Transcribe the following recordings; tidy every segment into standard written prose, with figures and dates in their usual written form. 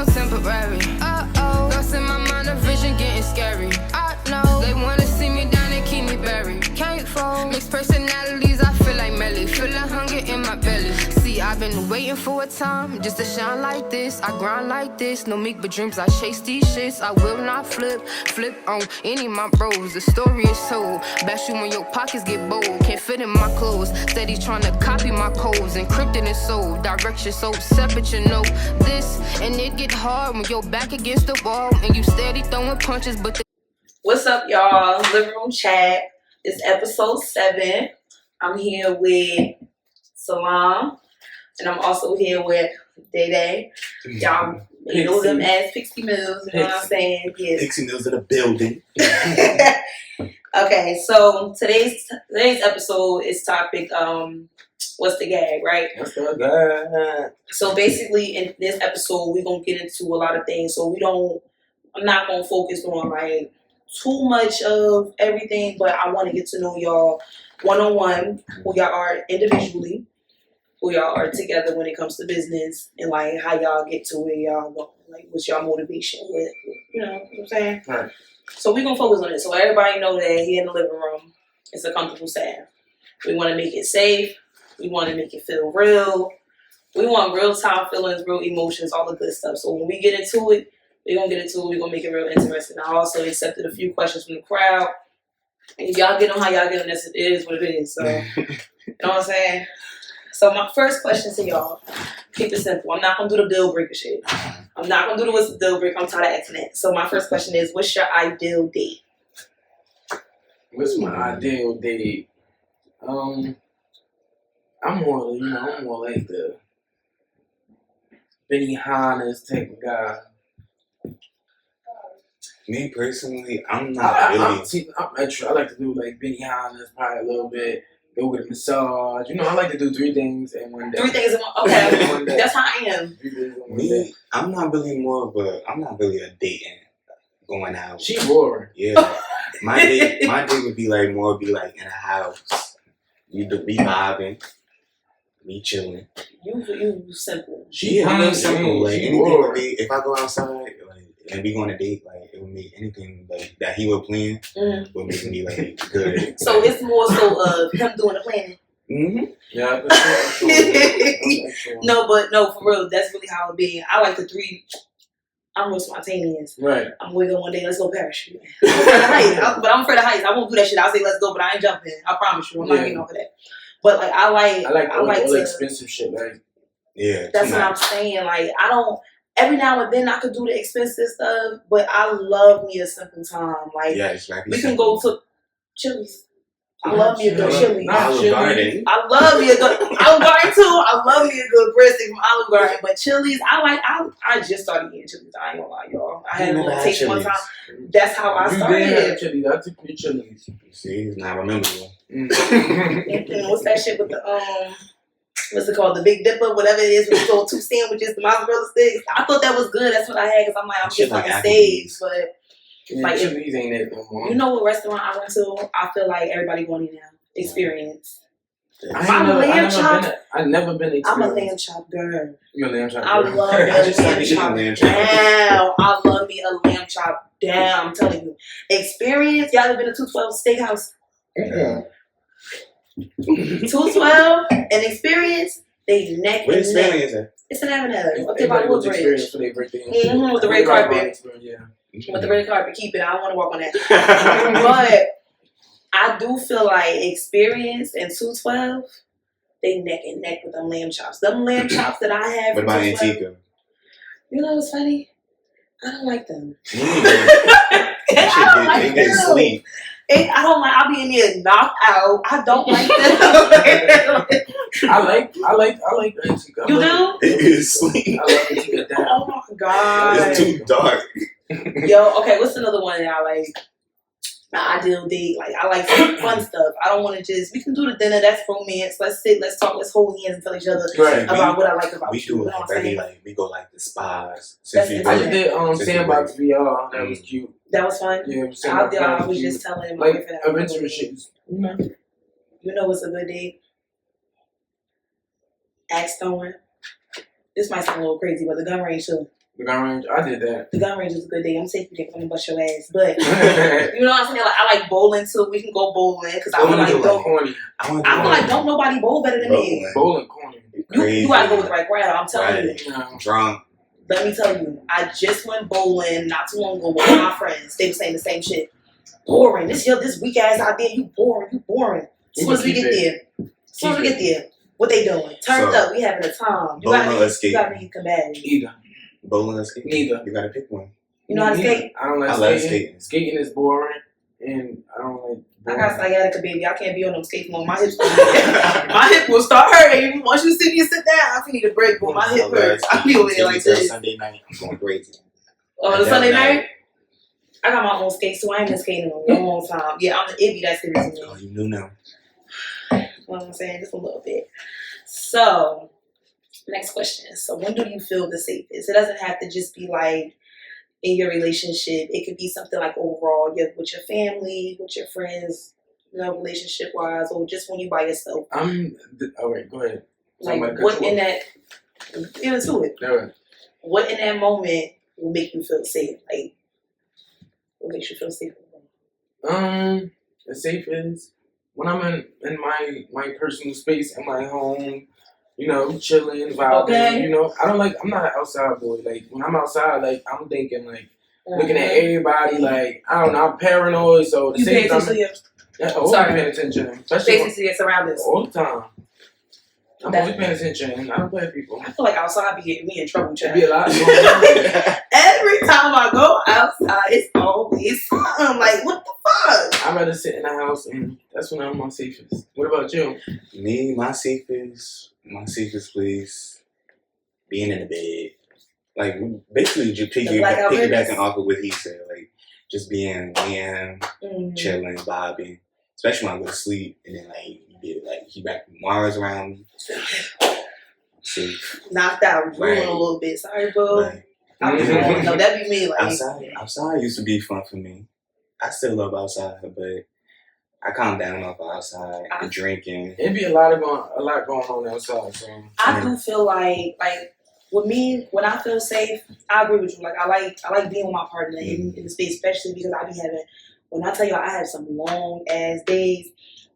so temporary. Lost in my mind, a vision getting scary. I know they wanna see me down and keep me buried. Can't fold. Mixed personalities, I feel like Melly. Feel the hunger in my belly. See, I've been waiting for a time just to shine like this. I grind like this. No meek but dreams, I chase these shits. I will not flip on any of my bros. The story is told. Bash you when your pockets get bold. Can't fit in my clothes. Steady trying to copy my codes. Encrypted and sold. Direction so separate, you know this. And it get hard when you're back against the wall. And you steady throwing punches, but What's up, y'all? Living Room Chat. It's episode 7. I'm here with Salaam. And I'm also here with Day. Y'all know them as Pixie Mills, you know what I'm saying? Yes. Pixie Mills in the building. Okay, so today's episode is topic, what's the gag, right? What's the gag? So basically in this episode we're gonna get into a lot of things. So I'm not gonna focus on like too much of everything, but I wanna get to know y'all one-on-one, who y'all are individually, who y'all are together when it comes to business, and like how y'all get to where y'all go. Like what's y'all motivation with, you know what I'm saying? Right. So we're gonna focus on it. So everybody know that here in the living room, it's a comfortable sound. We wanna make it safe, we wanna make it feel real. We want real time feelings, real emotions, all the good stuff. So when we get into it, we're gonna get into it, we're gonna make it real interesting. I also accepted a few questions from the crowd. And if y'all get on how y'all get on this, it is what it is. So you know what I'm saying? So my first question to y'all, keep it simple. I'm not gonna do the deal breaker shit. I'm not gonna do the what's the deal breaker. I'm tired of asking that. So my first question is, what's your ideal date? What's my ideal date? I'm more like the Benny Hannes type of guy. Me personally, I'm not really. I'm extra. I like to do like Benny Hannes, probably a little bit. Go with a massage. You know, I like to do 3 things in one day. 3 things in one. Okay, One day. that's how I am. 3 days in one Me, day. I'm not really a dating, going out. She boring. Yeah, my date would be like in the house. We vibing, me chilling. You simple. I'm simple. Like She anything boring. would be, if I go outside, and we go on a date, like it would make anything like that he would plan would make me like good. So it's more so of him doing the planning. Mm-hmm. Yeah. No, for real, that's really how it be. I like the 3. I'm real spontaneous. Right. I'm going to go one day, let's go parachute. I'm afraid of heights, but I'm afraid of heights. I won't do that shit. I'll say let's go, but I ain't jumping. I promise you, I'm not getting off of that. But like I like all to, the expensive shit, like that's what I'm saying. Like I don't. Every now and then I could do the expensive stuff, but I love me a simple time. Like we can go to Chili's. I love me a good Chili's. Olive Garden. I love me a good Olive Garden too. I love me a good breadstick from Olive Garden, but Chili's, I just started eating Chili's. I ain't gonna lie, y'all. I had a little taste one time. That's how I started. Chili's. I took me Chili's. See, he's not remembering. What's that shit with the what's it called? The Big Dipper, whatever it is, with the 2 sandwiches, the mozzarella sticks. I thought that was good. That's what I had because I'm like, I'm just like a stage. But like, Chili's ain't that no more. You know what restaurant I went to? I feel like everybody going in now. Experience. I've never been experienced. I'm a lamb chop girl. You're a lamb chop I girl. love me a lamb chop down. I love me a lamb chop down. I'm telling you. Experience. Y'all ever been to 212 Steakhouse? Yeah. 212 and Experience, they neck What and neck. experience is that? It's an avenue. Up there Everybody by was Woodbridge. experienced for their birthday. With the red carpet. Yeah. With the red carpet. Keep it. I don't want to walk on that. But I do feel like Experience and 212, they neck and neck with them lamb chops. Them lamb chops that I have. What about Antigua? You know what's funny? I don't like them. I don't like them. Sleep. I don't like. I'll be in there knocked out. I don't like them. I like Antigua. You do? It is sleep. I love Antigua down. Oh my god. It's too dark. Yo, okay. What's another one that I like? My ideal date. Like I like some fun stuff. I don't want to just. We can do the dinner. That's romance. Let's sit. Let's talk. Let's hold hands and tell each other about what I like about you. We do like very like we go like the spas. I just did sandbox for y'all. That was cute. That was fun. Yeah, I was just telling my like boyfriend adventurous shit. You know what's a good date? Axe throwing. This might sound a little crazy, but the gun range too. The gun range, I did that. The gun range is a good day. I'm taking you there, I'm gonna bust your ass. But you know what I'm saying? Like I like bowling too. We can go bowling because I feel like corny. I feel like don't nobody bowl better than me. Bowling corny. You gotta go with the right crowd. I'm telling you. I'm drunk. Let me tell you, I just went bowling not too long ago with all my friends. They were saying the same shit. Boring. This weak ass idea. You boring. As soon as we get there, what they doing? Turned up. We having a time. You gotta be combative. Either. Bowling or skating? Neither. You gotta pick one. You know how to skate? I don't like skating. Skating is boring, and I don't like. I got sciatica, baby. I can't be on them skates no. My hips, my hip will start hurting. Once you see me sit down, I need a break. But my hip hurts. I be over there like this. Sunday night, I'm going crazy. Oh, the Sunday night? I got my own skates, so I ain't been skating in a long time. Yeah, I'm an iffy that serious. Oh, you knew now. You know what I'm saying? Just a little bit. So, next question. So, when do you feel the safest? It doesn't have to just be like in your relationship. It could be something like overall, with your family, with your friends, you know, relationship wise, or just when you by yourself. All right, go ahead. Like, what in that? Get into it. All right. What in that moment will make you feel safe? Like, what makes you feel safe? The safest when I'm in my personal space in my home. You know, chilling, vibing. Okay. You know, I'm not an outside boy. Like when I'm outside, like I'm thinking, like looking at everybody. Like I don't know, I'm paranoid. So the same time, always paying attention. Especially to your surroundings all the time. I'm always paying attention. I don't play with people. I feel like outside be getting me in trouble, child. Be a lot. Every time I go outside, it's always something. Like, what the fuck? I'd rather sit in the house, and that's when I'm my safest. What about you? Me, my safest place, being in the bed. Like, basically, just piggybacking off of what he said. Like, just being chilling, vibing. Especially when I go to sleep, and then, like, he wrapped Mars around me. Safe. Knocked out, drooling a little bit. Sorry, boo. Right. No, that'd be me. Like outside used to be fun for me. I still love outside, but I calm down off outside and drinking. It'd be a lot going on outside. So I do feel like with me, when I feel safe, I agree with you. Like I like being with my partner in the space, especially because I be having. When I tell you I have some long ass days.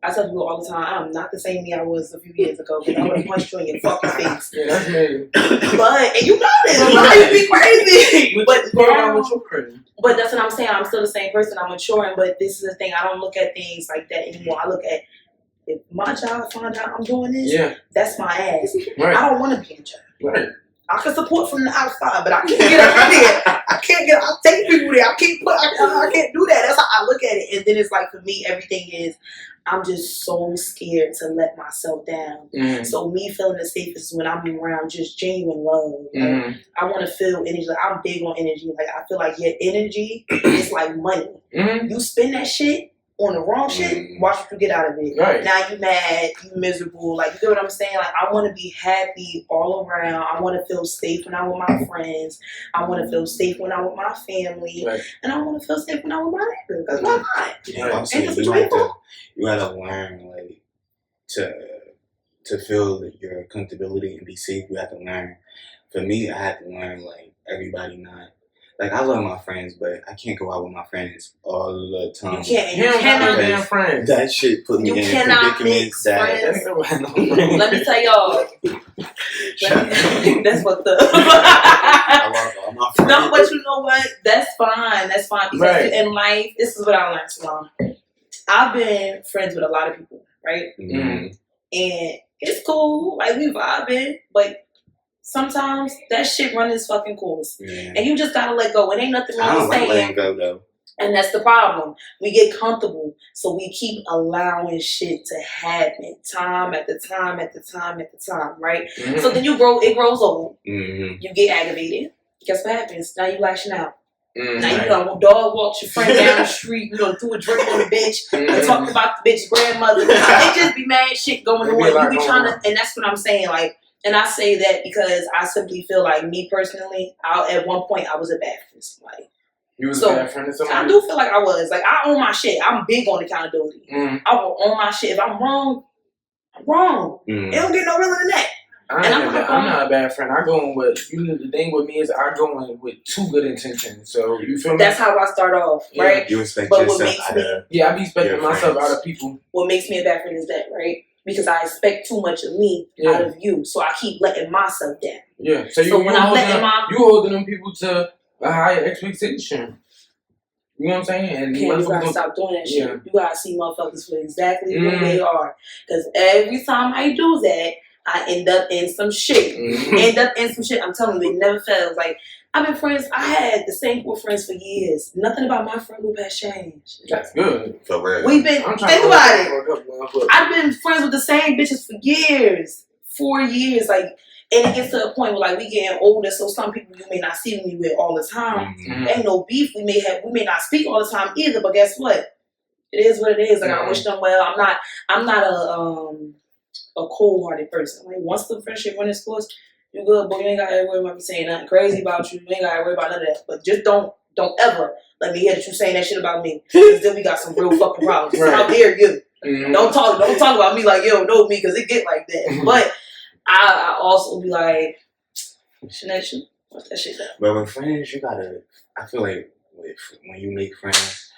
I tell people all the time, I'm not the same me I was a few years ago. Because I'm going to punch you in your fucking face. Yeah, that's me. And you know this. Why you be crazy? But that's what I'm saying. I'm still the same person. I'm maturing. But this is the thing. I don't look at things like that anymore. I look at, if my child find out I'm doing this, that's my ass. Right. I don't want to be in charge. Right. I can support from the outside, but I can't get out there. I'll take people there. I can't do that. That's how I look at it. And then it's like, for me, everything is, I'm just so scared to let myself down. Mm-hmm. So me feeling the safest is when I'm around just genuine love. Like, I want to feel energy. Like, I'm big on energy. Like, I feel like your energy is like money. Mm-hmm. You spend that shit on the wrong shit, watch what you get out of it. Right. Now you mad, you miserable. Like, you get what I'm saying? Like, I want to be happy all around. I want to feel safe when I'm with my friends. I want to feel safe when I'm with my family. Right. And I want to feel safe when I'm with my neighbor. Because why not? Yeah, I'm saying you have to learn, like, to feel your comfortability and be safe. You have to learn. For me, I had to learn, like, everybody not. Like, I love my friends, but I can't go out with my friends all the time. You cannot be friends. That shit put me in predicaments Let me tell y'all. That's what the. I love all my friends. No, but you know what? That's fine. That's fine. Because in life, this is what I learned, Salaam. I've been friends with a lot of people, right? Mm-hmm. And it's cool. Like, we vibing, but sometimes that shit run its fucking course. Yeah. And you just gotta let go. It ain't nothing wrong with saying. Letting go, though. And that's the problem. We get comfortable, so we keep allowing shit to happen time after time after time after time, right? Mm-hmm. So then it grows old. Mm-hmm. You get aggravated. Guess what happens? Now you lashing out. Mm-hmm. Now you done dog walked your friend down the street, you done threw a drink on the bitch, and talking about the bitch grandmother. It just be mad shit going on. You be trying to, and that's what I'm saying, like. And I say that because I simply feel like, me personally, at one point I was a bad friend to somebody. You was a bad friend to somebody? I do feel like I was. Like, I own my shit. I'm big on accountability. I will own my shit. If I'm wrong, I'm wrong. It don't get no realer than that. I'm not a bad friend. I go in with the thing with me is I go in with too good intentions. So you feel me? That's how I start off, right? You expect yourself out of I be expecting myself out of people. What makes me a bad friend is that, right? Because I expect too much of me out of you, so I keep letting myself down. Yeah. So you holding them people to a higher expectation. You know what I'm saying? And you gotta stop doing that shit. Yeah. You gotta see motherfuckers for exactly who they are. Because every time I do that, I end up in some shit. I'm telling you, it never fails. Like, I've been friends. I had the same group of friends for years. Nothing about my friend group has changed. That's good. For real. We've been, think about it. I've been friends with the same bitches for years. 4 years. Like, and it gets to a point where, like, we getting older, so some people you may not see me with all the time. Ain't no beef. We may not speak all the time either, but guess what? It is what it is. Like, I wish them well. I'm not a cold-hearted person. Like, once the friendship run its course, you good, but you ain't gotta worry about me saying nothing crazy about you. You ain't gotta worry about none of that. But just don't ever let me hear that you saying that shit about me. Because then we got some real fucking problems. Right. How dare you? Don't talk about me like you don't know me, because it get like that. But I also be like, shouldn't what's that shit? But with friends, you gotta. I feel like when you make friends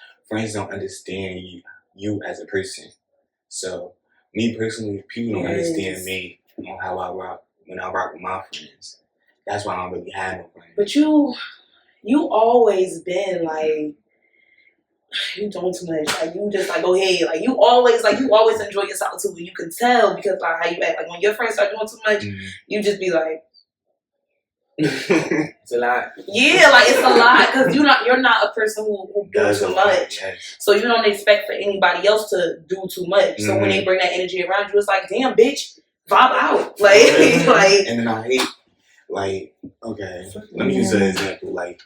don't understand you as a person. So me personally, people don't understand me on how I rock when I rock with my friends. That's why I don't really have no friends. But you always been like, you doing too much. Like, you just like, go ahead. Like, you always enjoy your solitude. You can tell because like how you act. Like, when your friends start doing too much, you just be like, it's a lot. Yeah, like, it's a lot because you're not a person who does too much. Yes. So you don't expect for anybody else to do too much. So when they bring that energy around you, it's like, damn, bitch, vibe out. Like, and then I hate, like, okay, let me use an example. Like,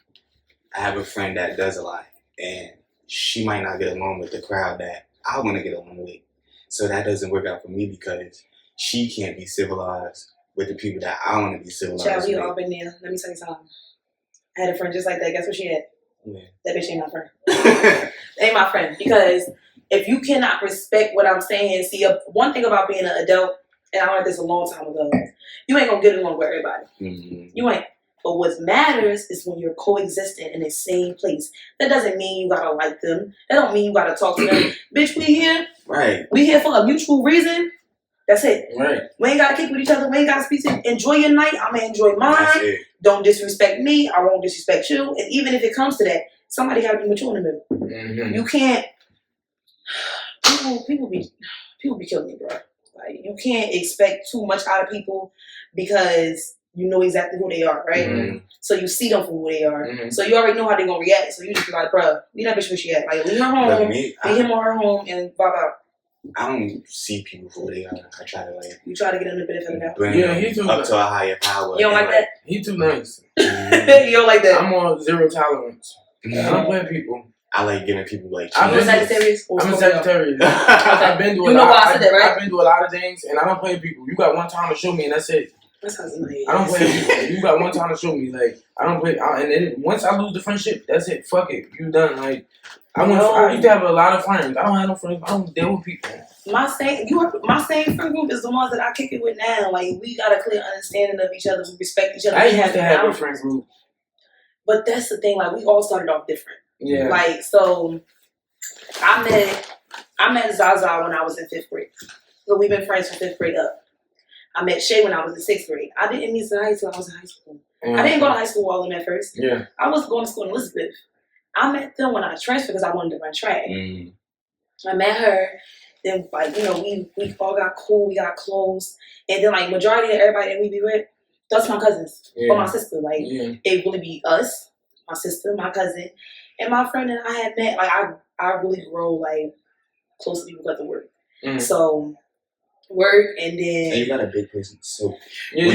I have a friend that does a lot, and she might not get along with the crowd that I want to get along with. So that doesn't work out for me because she can't be civilized with the people that I want to be civilized with. We all been there. Let me tell you something. I had a friend just like that. Guess what she had? Yeah. That bitch ain't my friend. Ain't my friend. Because if you cannot respect what I'm saying, see, one thing about being an adult, and I learned this a long time ago, you ain't gonna get along with everybody. You ain't. But what matters is when you're coexisting in the same place. That doesn't mean you gotta like them. That don't mean you gotta talk to them. Bitch, we here. Right. We here for a mutual reason. That's it. Right. We ain't gotta kick with each other. We ain't gotta speak to. Enjoy your night. I'm gonna enjoy mine. Don't disrespect me. I won't disrespect you. And even if it comes to that, somebody gotta be mature in the middle. You can't. People be killing me, bro. Like, you can't expect too much out of people because you know exactly who they are, right? So you see them for who they are. So you already know how they're gonna react. So you just be like, bro, leave that bitch where she at. Like, leave her home, leave him or her home, and vibe out. I don't see people for who they are. I try to, like, you try to get them the benefit of the doubt. Bring them up to a higher power. You don't like that? He too nice. You don't like that? I'm on zero tolerance. I don't play people. I like giving people, like, I'm a Sagittarius. I'm a Sagittarius. I've been to a lot. Why I said that, right? I've been to a lot of things, and I don't play people. You got one time to show me, and that's it. That sounds nice. I don't play people. You got one time to show me. Like, I don't play. And then once I lose the friendship, that's it. Fuck it. You done. Like, I used to have a lot of friends. I don't have no friends. I don't deal with people. My same friend group is the ones that I kick it with now. Like, we got a clear understanding of each other. We respect each other. I used to have a friend group. But that's the thing. Like, we all started off different. Yeah. Like, so I met Zaza when I was in 5th grade. So we've been friends from 5th grade up. I met Shay when I was in 6th grade. I didn't meet Zaza until I was in high school. I didn't go to high school all of them at first. Yeah. I was going to school in Elizabeth. I met them when I transferred because I wanted to run track. I met her. Then, like, you know, we all got cool. We got close. And then, like, majority of everybody that we be with, that's my cousins or my sister. Like, it really be us, my sister, my cousin, and my friend that I had met. Like, I really grow, like, close to people because of work. So, work, and then... And you got a big person, so... Yeah,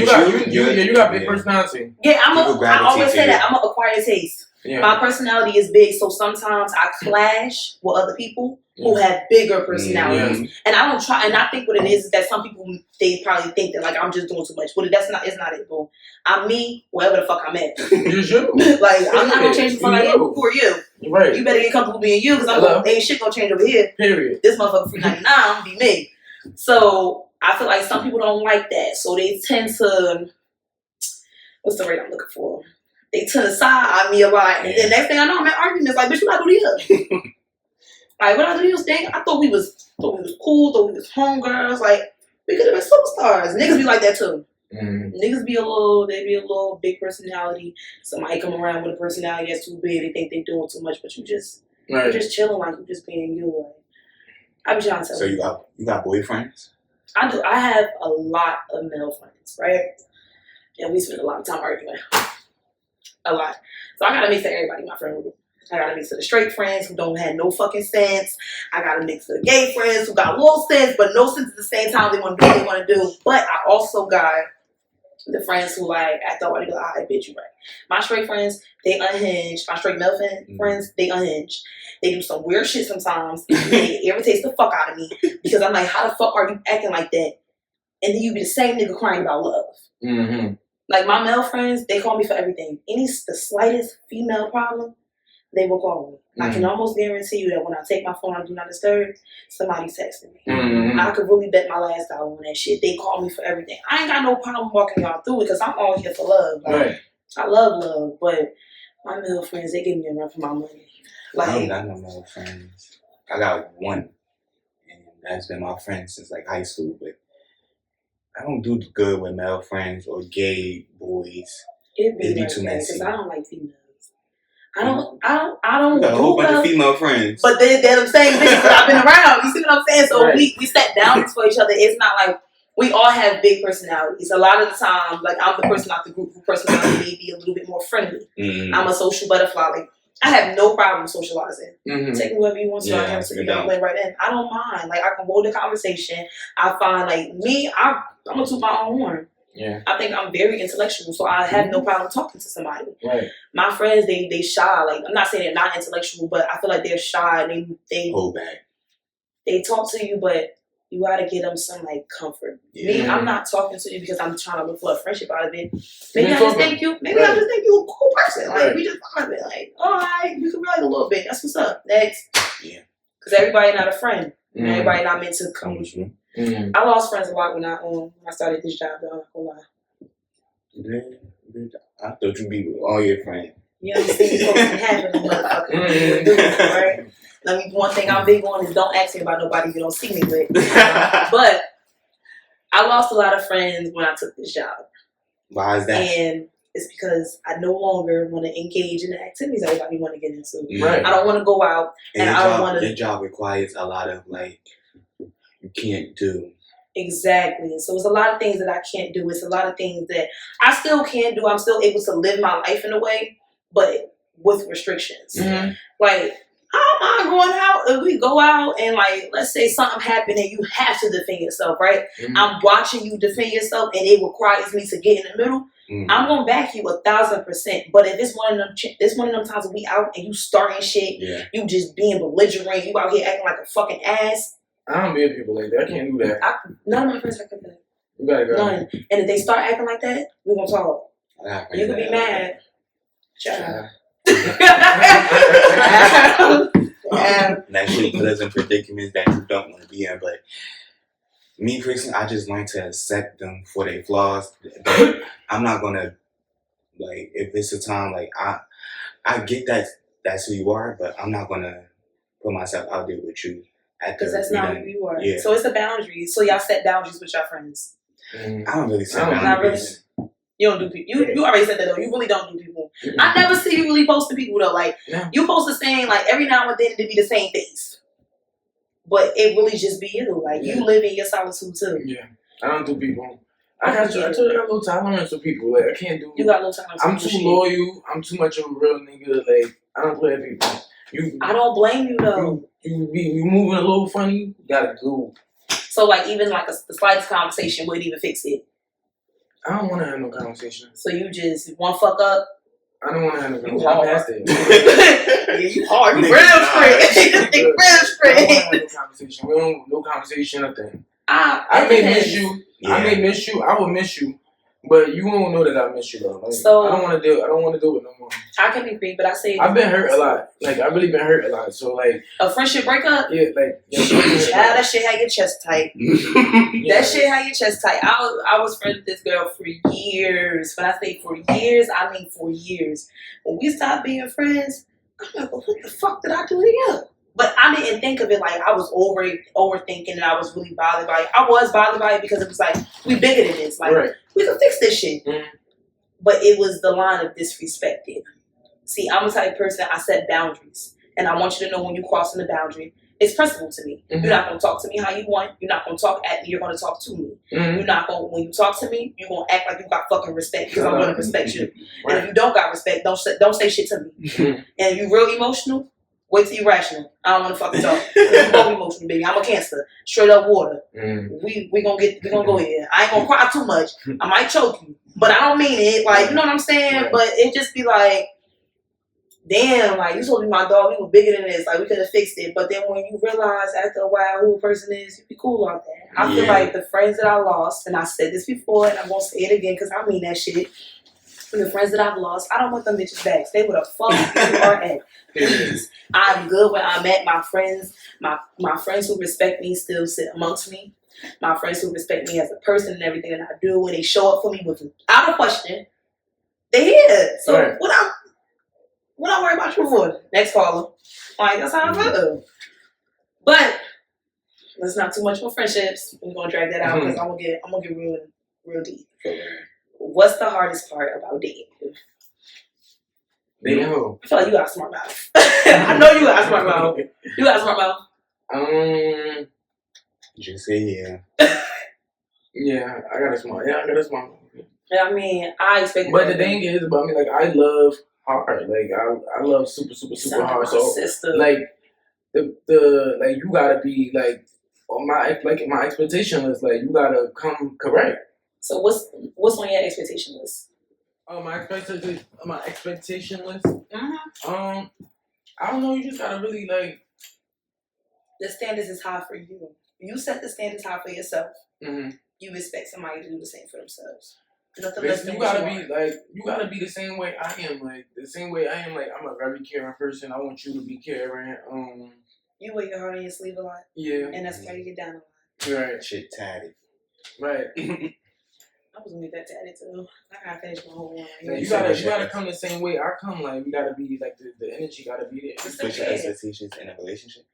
you got big personality. Yeah, I always say that. I'm an acquired taste. Yeah. My personality is big, so sometimes I clash with other people who have bigger personalities. And I don't try, and I think what it is that some people, they probably think that, like, I'm just doing too much. But it's not it, bro. I'm me, wherever the fuck I'm at. You should. Like, I'm not gonna change the fuck I am. Who are you? Right. You better get comfortable being you, because ain't shit gonna change over here. Period. This motherfucker free 99, I'm gonna be me. So, I feel like some people don't like that, so they tend to. What's the word I'm looking for? They tend to side on me a lot, and then next thing I know, I'm in arguments like, bitch, what I do to you? Like, what I do to you, thing? I thought we was cool, thought we was homegirls, like we could have been superstars. Niggas be like that too. Niggas be they be a little big personality. Somebody come around with a personality that's too big, they think they doing too much, but you just chilling, like you just being you. Like, I be trying to tell you. So you got boyfriends? I do. I have a lot of male friends, right? And we spend a lot of time arguing. A lot. So I gotta mix to everybody, my friend group. I gotta mix to the straight friends who don't have no fucking sense. I gotta mix to the gay friends who got a little sense, but no sense at the same time. They want to do what they want to do. But I also got the friends who like act out like, alright, bitch, you right. My straight friends, they unhinged. My straight male friends, they unhinged. They do some weird shit sometimes. It irritates the fuck out of me because I'm like, how the fuck are you acting like that? And then you be the same nigga crying about love. Mm-hmm. Like my male friends, they call me for everything. The slightest female problem, they will call me. I can almost guarantee you that when I take my phone on Do Not Disturb, somebody's texting me. I could really bet my last dollar on that shit. They call me for everything. I ain't got no problem walking y'all through it because I'm all here for love. Like, I love love, but my male friends, they give me a run for my money. Like, I don't got no male friends. I got one, and that's been my friend since like high school. But I don't do good with male friends or gay boys. It'd be too messy. Because I don't like females. I don't you got a whole bunch of female friends. But they're the same bitches that I've been around. You see what I'm saying? So we set boundaries for each other. It's not like we all have big personalities. A lot of the time, like I'm the person out the group who personality may be a little bit more friendly. I'm a social butterfly. Like I have no problem socializing. Take whoever you want to. I have to be right in. I don't mind. Like I can hold the conversation. I find like me, I'm gonna toot my own horn. Yeah. I think I'm very intellectual, so I have no problem talking to somebody. Right. My friends, they shy. Like I'm not saying they're not intellectual, but I feel like they're shy. And they hold back. They talk to you, but you gotta give them some like comfort. Me, I'm not talking to you because I'm trying to look for a friendship out of it. Maybe I just think you. Maybe I just think you a cool person. Like we just vibe it. Like, all right, you can relate a little bit. That's what's up. Next. Yeah. Because everybody not a friend. Everybody not meant to come with you. I lost friends a lot when I started this job. Though, I'm not gonna lie. I thought you'd be with all your friends. You know what I'm saying? Folks can have it, motherfucker. Right? Let me. One thing I'm big on is don't ask me about nobody you don't see me with. But I lost a lot of friends when I took this job. Why is that? And it's because I no longer want to engage in the activities everybody want to get into. Right. I don't want to go out, and I don't want to. Your job requires a lot of like you can't do. Exactly. So it's a lot of things that I can't do. It's a lot of things that I still can do. I'm still able to live my life in a way, but with restrictions. Like, I don't mind going out. If we go out and like, let's say something happened and you have to defend yourself, right? I'm watching you defend yourself and it requires me to get in the middle. I'm gonna back you 1,000%. But if it's one of them times that we out and you starting shit, you just being belligerent, you out here acting like a fucking ass. I don't be with people like that. I can't do that. None of my friends act like that. You gotta go. None. And if they start acting like that, we're gonna talk. You can be mad. Shut up. That shit put us in predicaments that you don't want to be in. But me personally, I just learned to accept them for their flaws. But I'm not gonna like if it's a time like I get that that's who you are, but I'm not gonna put myself out there with you. Because that's not who you are. Yeah. So it's a boundary. So y'all set boundaries with your friends. I don't really set boundaries. Really. You don't do people. You already said that though. You really don't do people. I never see you really posting people though. Like you post the same like every now and then to be the same face, but it really just be you. Like you live in your solitude too. Yeah, I don't do people. I got no tolerance for people. Like I can't do. You got no tolerance. I'm too loyal. I'm too much of a real nigga. Like I don't play with people. I don't blame you though. You moving a little funny. You gotta go. So like even like the slightest conversation wouldn't even fix it. I don't want to have no conversation. So you just one fuck up. I don't want to have no conversation. I'm past it. Yeah, you hard. You real straight. Real straight. I don't want to have no conversation. We don't no conversation. Nothing. I may miss you. Yeah. I may miss you. I will miss you. But you won't know that I miss you though. Like, so I don't want to deal with no more. I can agree, but I say I've been hurt a lot. Like I really been hurt a lot. So like a friendship breakup. Yeah, like that shit had your chest tight. Yeah. That shit had your chest tight. I was friends with this girl for years. When I say for years, I mean for years. When we stopped being friends, I'm like, well, what the fuck did I do to you? But I didn't think of it like I was overthinking and I was really bothered by it. I was bothered by it because it was like, we bigger than this. Like, we can fix this shit. Mm-hmm. But it was the line of disrespecting. See, I'm the type of person, I set boundaries. And I want you to know when you're crossing the boundary, it's principle to me. Mm-hmm. You're not going to talk to me how you want. You're not going to talk at me. You're going to talk to me. Mm-hmm. You're not going. When you talk to me, you're going to act like you got fucking respect because I'm going to respect you. Right. And if you don't got respect, don't say shit to me. Mm-hmm. And if you real emotional, wait till you rational. I don't want to fucking talk. You go emotional, baby. I'm a Cancer. Straight up water. Mm-hmm. We gonna go here. I ain't gonna cry too much. I might choke you, but I don't mean it. Like, you know what I'm saying? Right. But it just be like, damn, like, you supposed to be my dog, we were bigger than this, like, we could have fixed it. But then when you realize after a while who a person is, you be cool on that. I feel like the friends that I lost, and I said this before, and I'm going to say it again because I mean that shit. And the friends that I've lost, I don't want them bitches back. Stay with a fuck you are at. Please. I'm good where I'm at. My friends, my friends who respect me still sit amongst me. My friends who respect me as a person and everything that I do, when they show up for me without a question, they here. So what I worry about you for? Next caller. Like, that's how I feel. But let's not too much for friendships. We're gonna drag that out because I'm gonna get real deep. What's the hardest part about dating? Dating who? I feel like you got a smart mouth. I know you got a smart mouth. You got a smart mouth. Just say yeah. Yeah, I got a smart mouth. Yeah, I mean, I expect. But the thing is about me, like, I love hard. Like, I love super hard. So sister. Like the like, you gotta be like on my expectation list. Like, you gotta come correct. So what's on your expectation list? My expectation list. Mm-hmm. I don't know. You just gotta really like. The standards is high for you. You set the standards high for yourself. Mm-hmm. You expect somebody to do the same for themselves. You gotta be the same way I am. Like, the same way I am. Like, I'm a very caring person. I want you to be caring. You wear your heart on your sleeve a lot. Yeah. And that's why you get down a lot. Right. Shit tatted. Right. I was gonna get that tatted too. I gotta finish my whole one. Like, you gotta come the same way I come. Like, we gotta be like the energy gotta be there. What's your expectations in a relationship?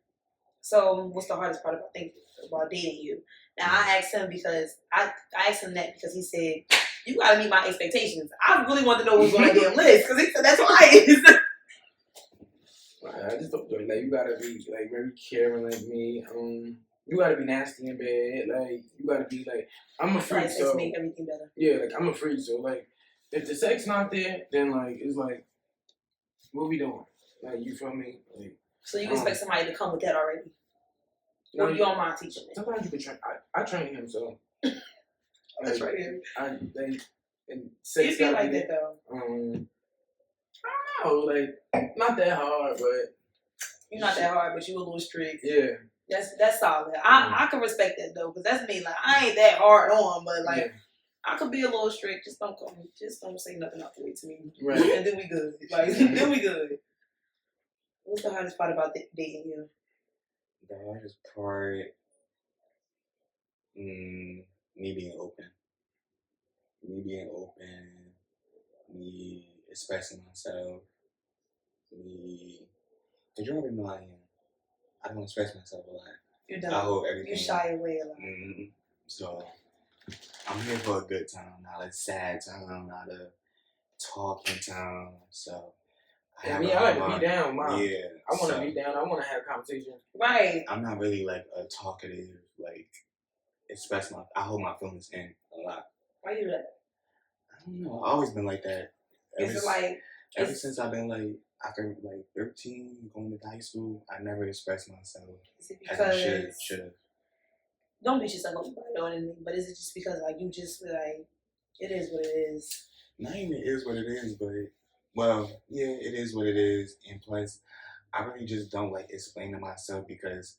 So what's the hardest part about dating you? Now I asked him because I asked him that because he said, you gotta meet my expectations. I really want to know who's on that damn list because he said that's why it is. I just don't like, you gotta be like very caring like me. You gotta be nasty in bed. Like, you gotta be like, I'm a freak, so make everything better. Yeah, like, I'm a freak, so like, if the sex not there, then like, it's like, what we doing? Like, you feel me? Like, so you expect somebody to come with that already? Or you don't mind teaching it? Sometimes you can train. I train him, so. That's right here. And sex you feel like that though? I don't know, like, not that hard, but. You're not that hard, but you a little strict. Yeah. That's solid. I can respect that though, because that's me. Like, I ain't that hard on, but like, I could be a little strict. Just don't say nothing out the way to me. Right. And then we good. Like, then we good. What's the hardest part about dating you? The hardest part, me being open. Me expressing myself. Because you already know I am. I don't express myself a lot. You don't. I hold everything. You shy away a lot. Mm-hmm. So, I'm here for a good time, not a sad time, not a talking time. So, I like to be down, Mom. Yeah. I want to be down. I want to have a conversation. Right. I'm not really like a talkative, like, I hold my feelings in a lot. Why you that? I don't know. I've always been like that. Ever since I've been like, after like 13, going to high school, I never expressed myself as I should have. Don't beat yourself up about anything, but is it just because like you just like, it is what it is? Not even it is what it is, but well, yeah, it is what it is. And plus, I really just don't like explaining myself because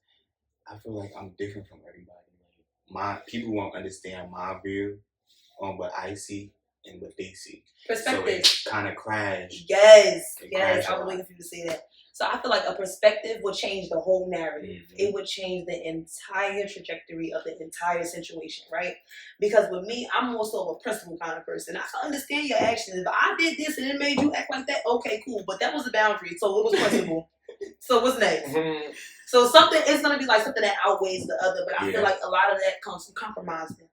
I feel like I'm different from everybody. Like, my people won't understand my view on what I see. But I feel like and what they see. Perspective. So it kind of crashed. Yes. It Yes. crashed I was waiting for you to say that. So I feel like a perspective would change the whole narrative. Mm-hmm. It would change the entire trajectory of the entire situation, right? Because with me, I'm more so a principle kind of person. I understand your actions. If I did this and it made you act like that, okay, cool. But that was a boundary, so it was principle. So what's next? Mm-hmm. So something is gonna be like something that outweighs the other. But I feel like a lot of that comes from compromising.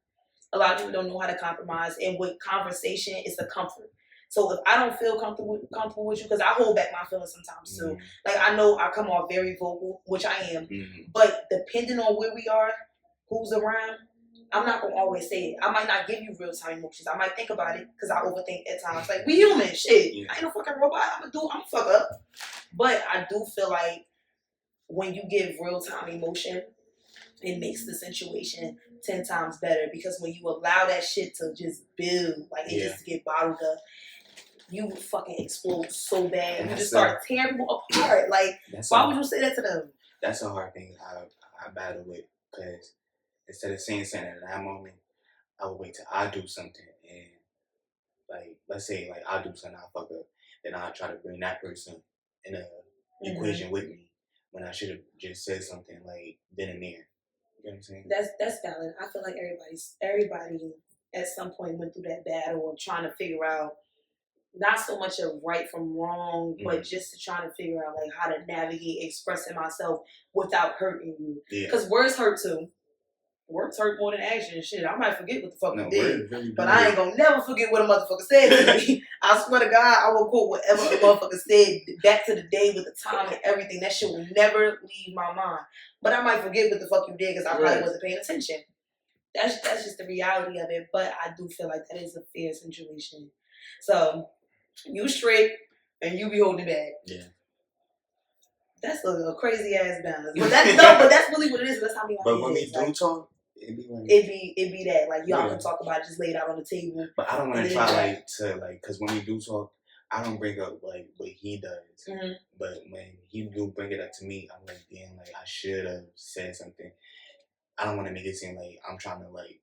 A lot of people don't know how to compromise, and with conversation, it's a comfort. So if I don't feel comfortable with you, because I hold back my feelings sometimes too. Mm-hmm. Like I know I come off very vocal, which I am, but depending on where we are, who's around, I'm not gonna always say it. I might not give you real time emotions. I might think about it because I overthink at times. Like we human, shit. I ain't no fucking robot. I'm fuck up. But I do feel like when you give real time emotion, it makes the situation 10 times better, because when you allow that shit to just build, like it just get bottled up, you would fucking explode so bad. You just start tearing people apart. Like, why would you say that to them? That's a hard thing I battle with, because instead of saying something in that moment, I would wait till I do something, and like, let's say like I do something, I fuck up, then I'll try to bring that person in a equation with me when I should have just said something like then and there. You know what I'm saying? That's valid. I feel like everybody at some point went through that battle of trying to figure out not so much of right from wrong, but just to try to figure out like how to navigate expressing myself without hurting you. Because words hurt too. Words hurt more than action. Shit, I might forget what the fuck you did, really but I ain't gonna never forget what a motherfucker said to me. I swear to God, I will quote whatever a motherfucker said back to the day with the time and everything. That shit will never leave my mind. But I might forget what the fuck you did because I probably wasn't paying attention. That's just the reality of it. But I do feel like that is a fair situation. So you straight and you be holding it back. Yeah. That's a crazy ass balance. But that's really what it is. That's how we want. But when we do talk, it be that like y'all can talk about it, just lay it out on the table. But I don't want to try because when we do talk, I don't bring up like what he does. Mm-hmm. But when he do bring it up to me, I'm like, damn, like I should have said something. I don't want to make it seem like I'm trying to like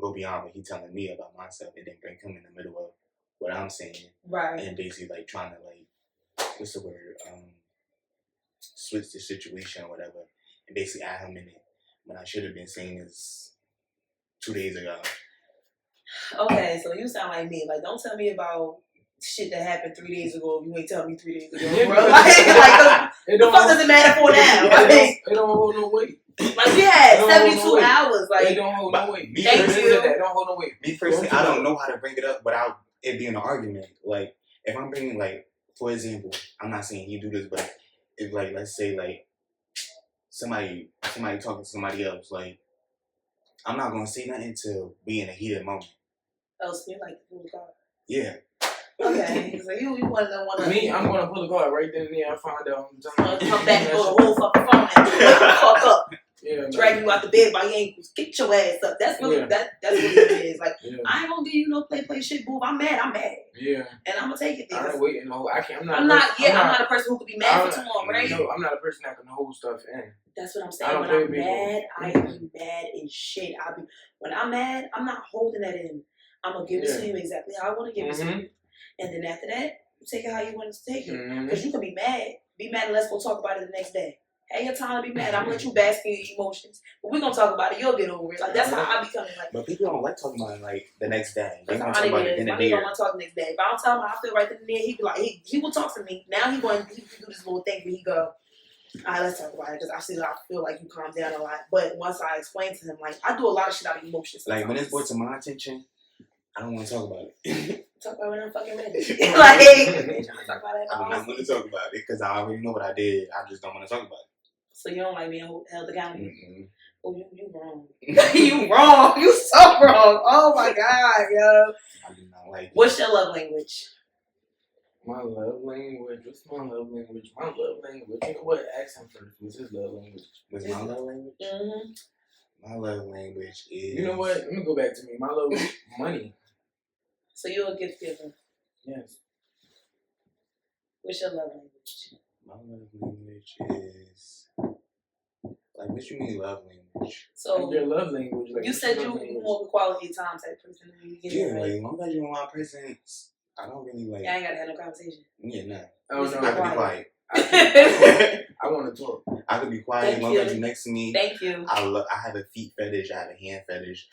go beyond what he's telling me about myself and then bring him in the middle of what I'm saying. Right. And basically like trying to like, what's the word? Switch the situation or whatever and basically add him in it when I should have been saying this 2 days ago. Okay, so you sound like me. Like, don't tell me about shit that happened 3 days ago if you ain't telling me 3 days ago, bro. Like the fuck does it matter for now? It don't hold no weight. Like, we had 72 hours. Like, it don't hold no weight. Thank you. That don't hold no weight. Me personally, I don't know how to bring it up without it being an argument. Like, if I'm bringing, like, for example, I'm not saying he do this, but if, like, let's say, like, somebody talking to somebody else, like, I'm not gonna say nothing until we in a heated moment. Oh, so you like to pull the card? Yeah. Okay, so you want to know me? I'm gonna pull the card right then and there. I find out. Come back and go the whole fucking phone and wake the fuck up. Yeah, drag you out the bed by your ankles, get your ass up. That's really that's what it is. Like I ain't gonna give you no play shit, boo. I'm mad. Yeah. And I'm gonna take it. I ain't waiting. No, I can't. I'm not a person who could be mad for too long, right? No, I'm not a person that can hold stuff in. That's what I'm saying. When I'm mad, I be mad as shit. When I'm mad, I'm not holding that in. I'm gonna give it to you exactly how I want to give it to you, and then after that, you take it how you want to take it. Because you can be mad, and let's go talk about it the next day. Have your time to be mad. I'm gonna let you bask in your emotions, but we're gonna talk about it. You'll get over it. Like that's how I be coming. Like, but people don't like talking about it like the next day. They want to talk about it then and there. Don't want to talk the next day. If I don't tell him how I feel right then and there, he be like, he will talk to me. Now he can do this little thing where he go, all right, let's talk about it because I feel like you calm down a lot. But once I explain to him, like I do a lot of shit out of emotions. Sometimes. Like when it's brought to my attention, I don't want to talk about it. Talk about it when I'm fucking ready. Like, ain't trying to talk about it. I don't want to talk about it because I already know what I did. I just don't want to talk about it. So you don't like being held accountable? Mm-hmm. Oh, you wrong. You wrong. You so wrong. Oh my God, yo. I do not like it. What's your love language? My love language. What's my love language? My love language. You know what? Ask him first. What's his love language? What's my love language? Mm-hmm. My love language is. You know what? Let me go back to me. My love is money. So you're a gift giver. Yes. What's your love language? My love language is like what you mean love language? So your love language. Like, you said you more of a quality time type person. Yeah, like as long as you want my presence, I don't really like. I ain't gotta have no conversation. Yeah, no. Oh no, I could be quiet. I want to talk. I could be quiet as long as you're next to me. Thank you. I have a feet fetish. I have a hand fetish.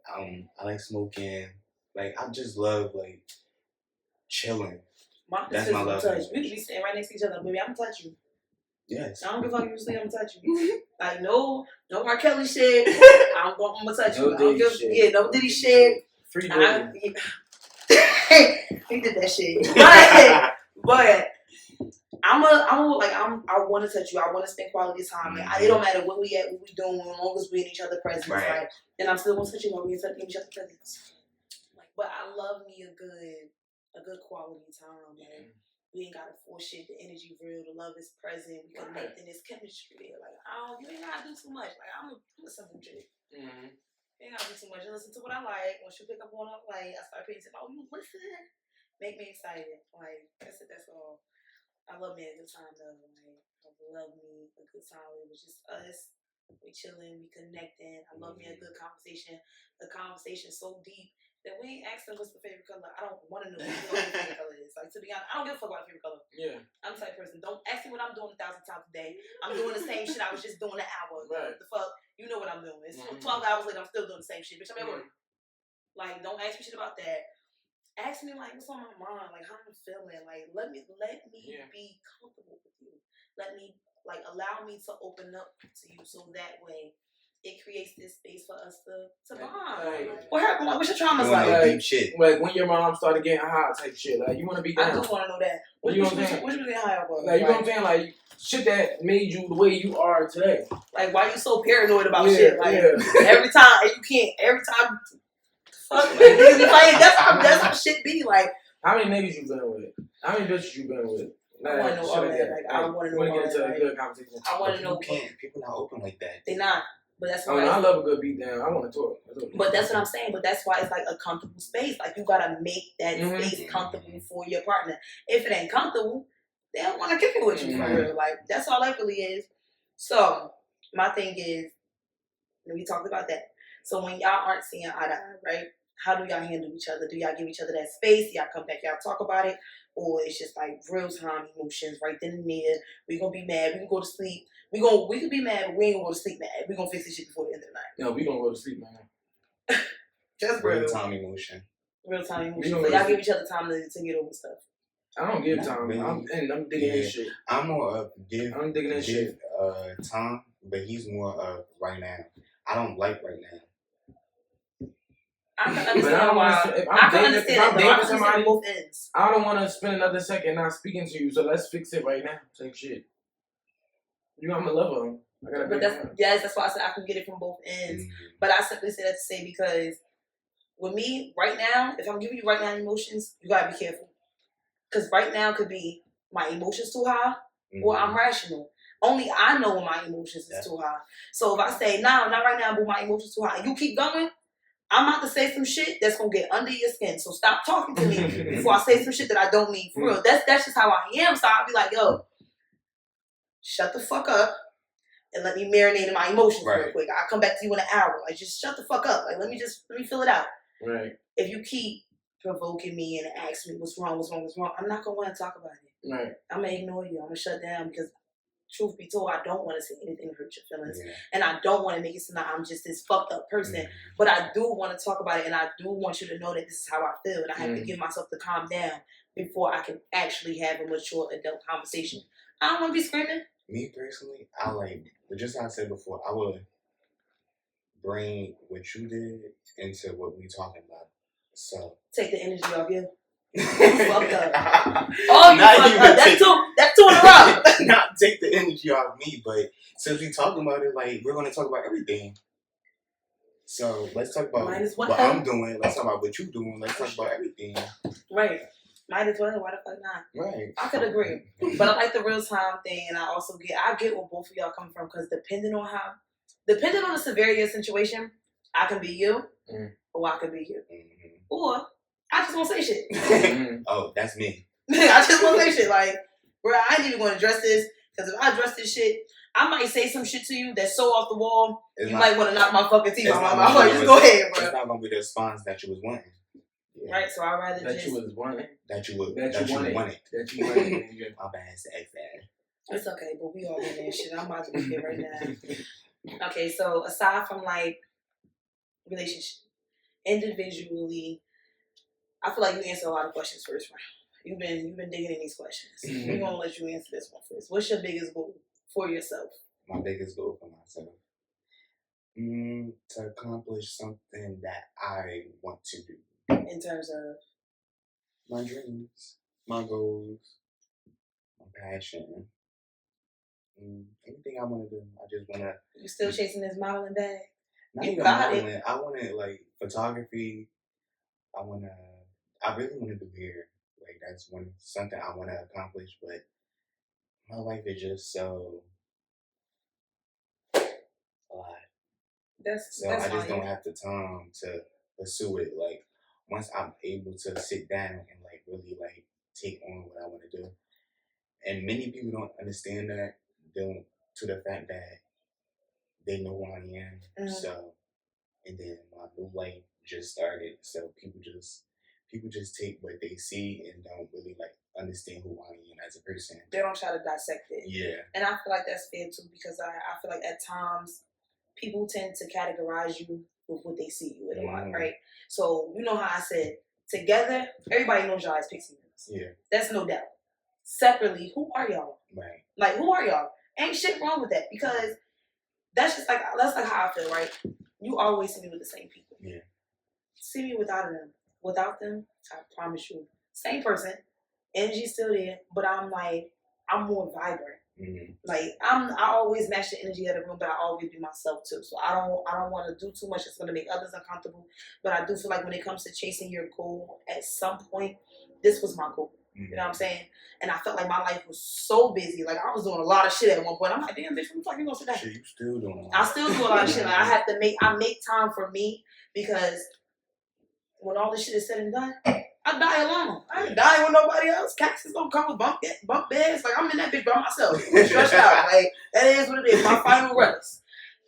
I like smoking. Like I just love like chilling. That's my love touch. language. We could be standing right next to each other, baby. I'm gonna touch you. Yes. I don't give a fuck if you sleep. I'm gonna touch you. Like no R. Kelly shit. I'm gonna touch you. No Diddy shit. Yeah, no Diddy shit. Free Diddy. He did that shit. But I want to touch you. I want to spend quality time. Like, it don't matter what we at, what we doing, as long as we in each other's presence. Right. Like, and I'm still gonna touch you while we in each other's presence. Like, but I love me a good quality time. Like, we ain't gotta force shit. The energy real. The love is present. We connecting. There's chemistry there. Like, you ain't gotta do too much. Like, I'm a simple chick. Mm-hmm. You ain't gotta do too much. You listen to what I like. Once you pick up on what I like, I start paying attention. Oh, you listen. Make me excited. Like, that's it. That's all. I love me a good time though. Like, I love me a good time. It was just us. We chilling, we connecting. I love me a good conversation. The conversation so deep that we ain't asking what's the favorite color. I don't want to know what your favorite color is. Like, to be honest, I don't give a fuck about favorite color. Yeah. I'm the type of person. Don't ask me what I'm doing 1,000 times a day. I'm doing the same shit I was just doing an hour ago. Right. The fuck? You know what I'm doing. It's 12 hours later, I'm still doing the same shit. Bitch, I'm at work. Like, don't ask me shit about that. Ask me like what's on my mind, like how I'm feeling. Like let me be comfortable with you. Let me allow me to open up to you, so that way it creates this space for us to bond. Like, what happened? Like, what's your traumas like? Deep shit. Like when your mom started getting high type shit. Like you want to be down. I do want to know that. What you getting high about? Like you know what I'm saying? Like shit that made you the way you are today. Like why you so paranoid about shit? Like every time fuck, like, that's how shit be. Like, how many niggas you been with? How many bitches you been with? I want to know all that. Like, I want to know all get into that. a good conversation. I want to know. People not open like that. They not. But that's why. I love a good beat down. I want to talk. But that's what I'm saying. But that's why it's like a comfortable space. Like you gotta make that space comfortable for your partner. If it ain't comfortable, they don't want to kick it with you for real. Like that's all that really is. So my thing is, we talked about that. So when y'all aren't seeing eye to eye, right? How do y'all handle each other? Do y'all give each other that space? Y'all come back, y'all talk about it? Or it's just like real time emotions right then and there. We gonna be mad, we can go to sleep. We could be mad, but we ain't gonna go to sleep mad. We gonna fix this shit before the end of the night. No, we gonna go to sleep, man. Just real time emotion. Real time emotion. So y'all give each other time to get over stuff. I don't give time. I'm digging this shit. I'm more of I'm digging this shit. Time, but he's more of right now. I don't like right now. I can understand why. I can understand dating somebody, both ends. I don't want to spend another second not speaking to you, so let's fix it right now. Same shit. You know I'm a lover. But that's why I said I can get it from both ends. But I simply say that to say because with me right now, if I'm giving you right now emotions, you gotta be careful. Because right now could be my emotions too high or I'm rational. Only I know when my emotions is too high. So if I say, nah, not right now, but my emotions too high, and you keep going, I'm about to say some shit that's gonna get under your skin. So stop talking to me before I say some shit that I don't mean for real. That's just how I am. So I'll be like, yo, shut the fuck up and let me marinate in my emotions real quick. I'll come back to you in an hour. Like just shut the fuck up. Like let me feel it out. Right. If you keep provoking me and ask me what's wrong, I'm not gonna want to talk about it. Right. I'm gonna ignore you. I'm gonna shut down because truth be told, I don't want to say anything to hurt your feelings. And I don't want to make it seem like I'm just this fucked up person. But I do want to talk about it and I do want you to know that this is how I feel. And I have to give myself to calm down before I can actually have a mature adult conversation. I don't want to be screaming. Me personally, just like I said before, I would bring what you did into what we talking about. So take the energy off you. Fucked up. Oh, you fucked up. That's two in a row. Not take the energy off me, but since we talking about it, like we're gonna talk about everything. So let's talk about what I'm doing. Let's talk about what you're doing. Let's talk about everything. Right. Might as well. Why the fuck not? Right. I could agree, but I like the real time thing, and I also get where both of y'all come from because depending on the severity of the situation, I can be you, or I can be you, or I just won't say shit. Oh, that's me. I just won't say shit. Like, bro, I ain't even going to address this because if I address this shit, I might say some shit to you that's so off the wall, you might want to knock my fucking teeth out my mouth. Like, just go ahead, bro. It's not gonna be the response that you was wanting. Yeah. Right, so I'd rather that you was wanting. That you wanted. That you wanted. My bad, it's X-Bad. It's okay, but we all in that shit. I'm about to be here right now. Okay, so aside from like relationship, individually, I feel like you answer a lot of questions first round. You've been digging in these questions. We're gonna let you answer this one first. What's your biggest goal for yourself? My biggest goal for myself. To accomplish something that I want to do. In terms of my dreams, my goals, my passion. Anything I want to do. I just want to... You still chasing this modeling bag? Not even modeling. I want to, like, photography. I really want to do hair. Like, that's something I want to accomplish, but my life is just so alive. I just don't have the time to pursue it. Like, once I'm able to sit down and, like, really, like, take on what I want to do. And many people don't understand that, to the fact that they know who I am. So, and then my new life just started. So people just take what they see and don't really like understand who I am as a person. They don't try to dissect it. Yeah. And I feel like that's fair too, because I feel like at times people tend to categorize you with what they see you with a lot, right? So you know how I said together, everybody knows y'all as pixie girls. Yeah. That's no doubt. Separately, who are y'all? Right. Like, who are y'all? Ain't shit wrong with that, because that's like how I feel, right? You always see me with the same people. Yeah. See me without them, I promise you, same person, energy's still there, but I'm more vibrant. Like I always match the energy of the room, but I always be myself too. So I don't want to do too much that's gonna make others uncomfortable. But I do feel like when it comes to chasing your goal, at some point, this was my goal. You know what I'm saying? And I felt like my life was so busy. Like, I was doing a lot of shit at one point. I'm like, damn, bitch, what the fuck you gonna sit down? Shit, you still doing a lot. I still do a lot of shit. Like, I make time for me, because when all this shit is said and done, I die alone. I ain't dying with nobody else. Cats is gonna come with bunk beds. Like, I'm in that bitch by myself. I'm stretched out. Like, that is what it is. My final rest.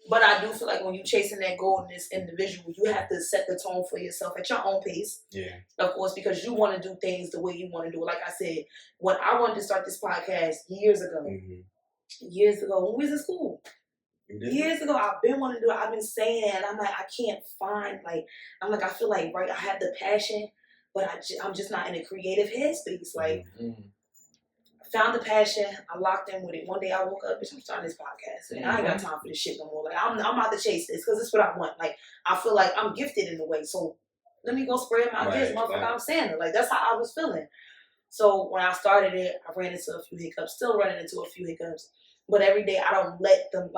But I do feel like when you're chasing that goal in this individual, you have to set the tone for yourself at your own pace. Yeah. Of course, because you want to do things the way you want to do it. Like I said, when I wanted to start this podcast years ago, when we was in school, years ago, I've been wanting to do it. I've been saying it, and I'm like, I can't find, I feel like, right, I have the passion, but I'm just not in a creative headspace. Like, found the passion. I locked in with it. One day I woke up, bitch, I'm starting this podcast. And I ain't got time for this shit no more. Like, I'm about to chase this because it's what I want. Like, I feel like I'm gifted in a way. So let me go spread my gifts. Motherfucker, I'm saying it. Like, that's how I was feeling. So when I started it, I ran into a few hiccups. Still running into a few hiccups. But every day I don't let them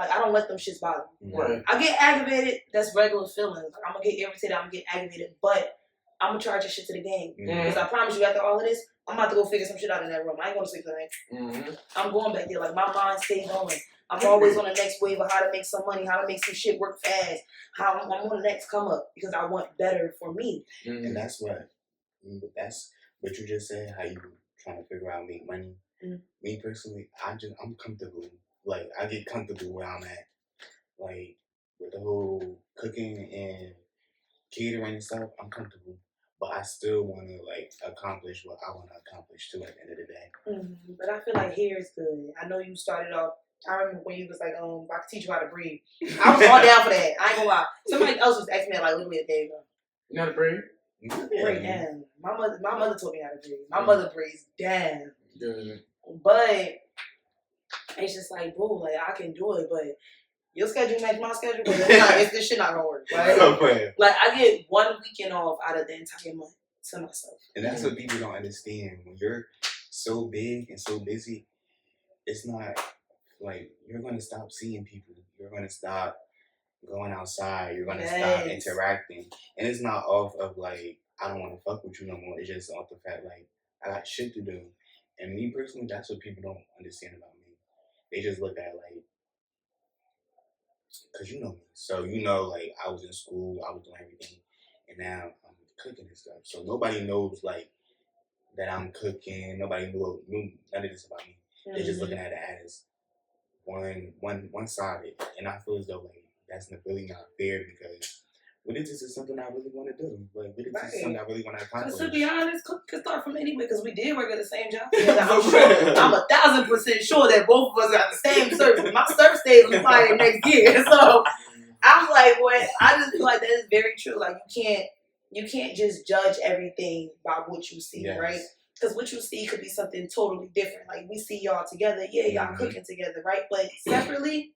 shits bother me. Right. I get aggravated. That's regular feelings. Like, I'm going to get irritated. I'm going to get aggravated. But I'm going to charge your shit to the game. Because I promise you, after all of this, I'm about to go figure some shit out in that room. I ain't going to sleep tonight. I'm going back there. Like, my mind stays going. I'm always on the next wave of how to make some money, how to make some shit work fast, how I'm on the next come up, because I want better for me. And that's what you just said, how you trying to figure out make money. Me personally, I'm comfortable. Like, I get comfortable where I'm at. Like, with the whole cooking and catering and stuff, I'm comfortable. But I still want to, like, accomplish what I want to accomplish, too, at the end of the day. But I feel like hair is good. I know you started off, I remember when you was like, I can teach you how to breathe. I was all down for that. I ain't gonna lie. Somebody else was asking me, like, literally a day ago. You know how to breathe? Breathe down. My mother taught me how to breathe. My mother breathes down. But it's just like, boo, like, I can do it, but your schedule match my schedule, but this shit not gonna work. Right? Like, I get 1 weekend off out of the entire month to myself. And that's what people don't understand. When you're so big and so busy, it's not like you're gonna stop seeing people. You're gonna stop going outside. You're gonna stop interacting. And it's not off of like, I don't want to fuck with you no more. It's just off the fact like, I got shit to do. And me personally, that's what people don't understand about me. They just look at like, because you know me. So you know, like, I was in school, I was doing everything, and now I'm cooking and stuff. So nobody knows like that I'm cooking. Nobody knew none of this about me. They're just looking at it as one-sided, and I feel as though like that's really not fair because what if this is something I really want to do? Like, what if this is something I really want to accomplish? Because to be honest, could start from anywhere because we did work at the same job. I'm 1,000% sure that both of us got the same service. My service date was probably next year, so I'm like, what? I just feel like that is very true. Like you can't just judge everything by what you see, right? Because what you see could be something totally different. Like we see y'all together, y'all cooking together, right? But separately,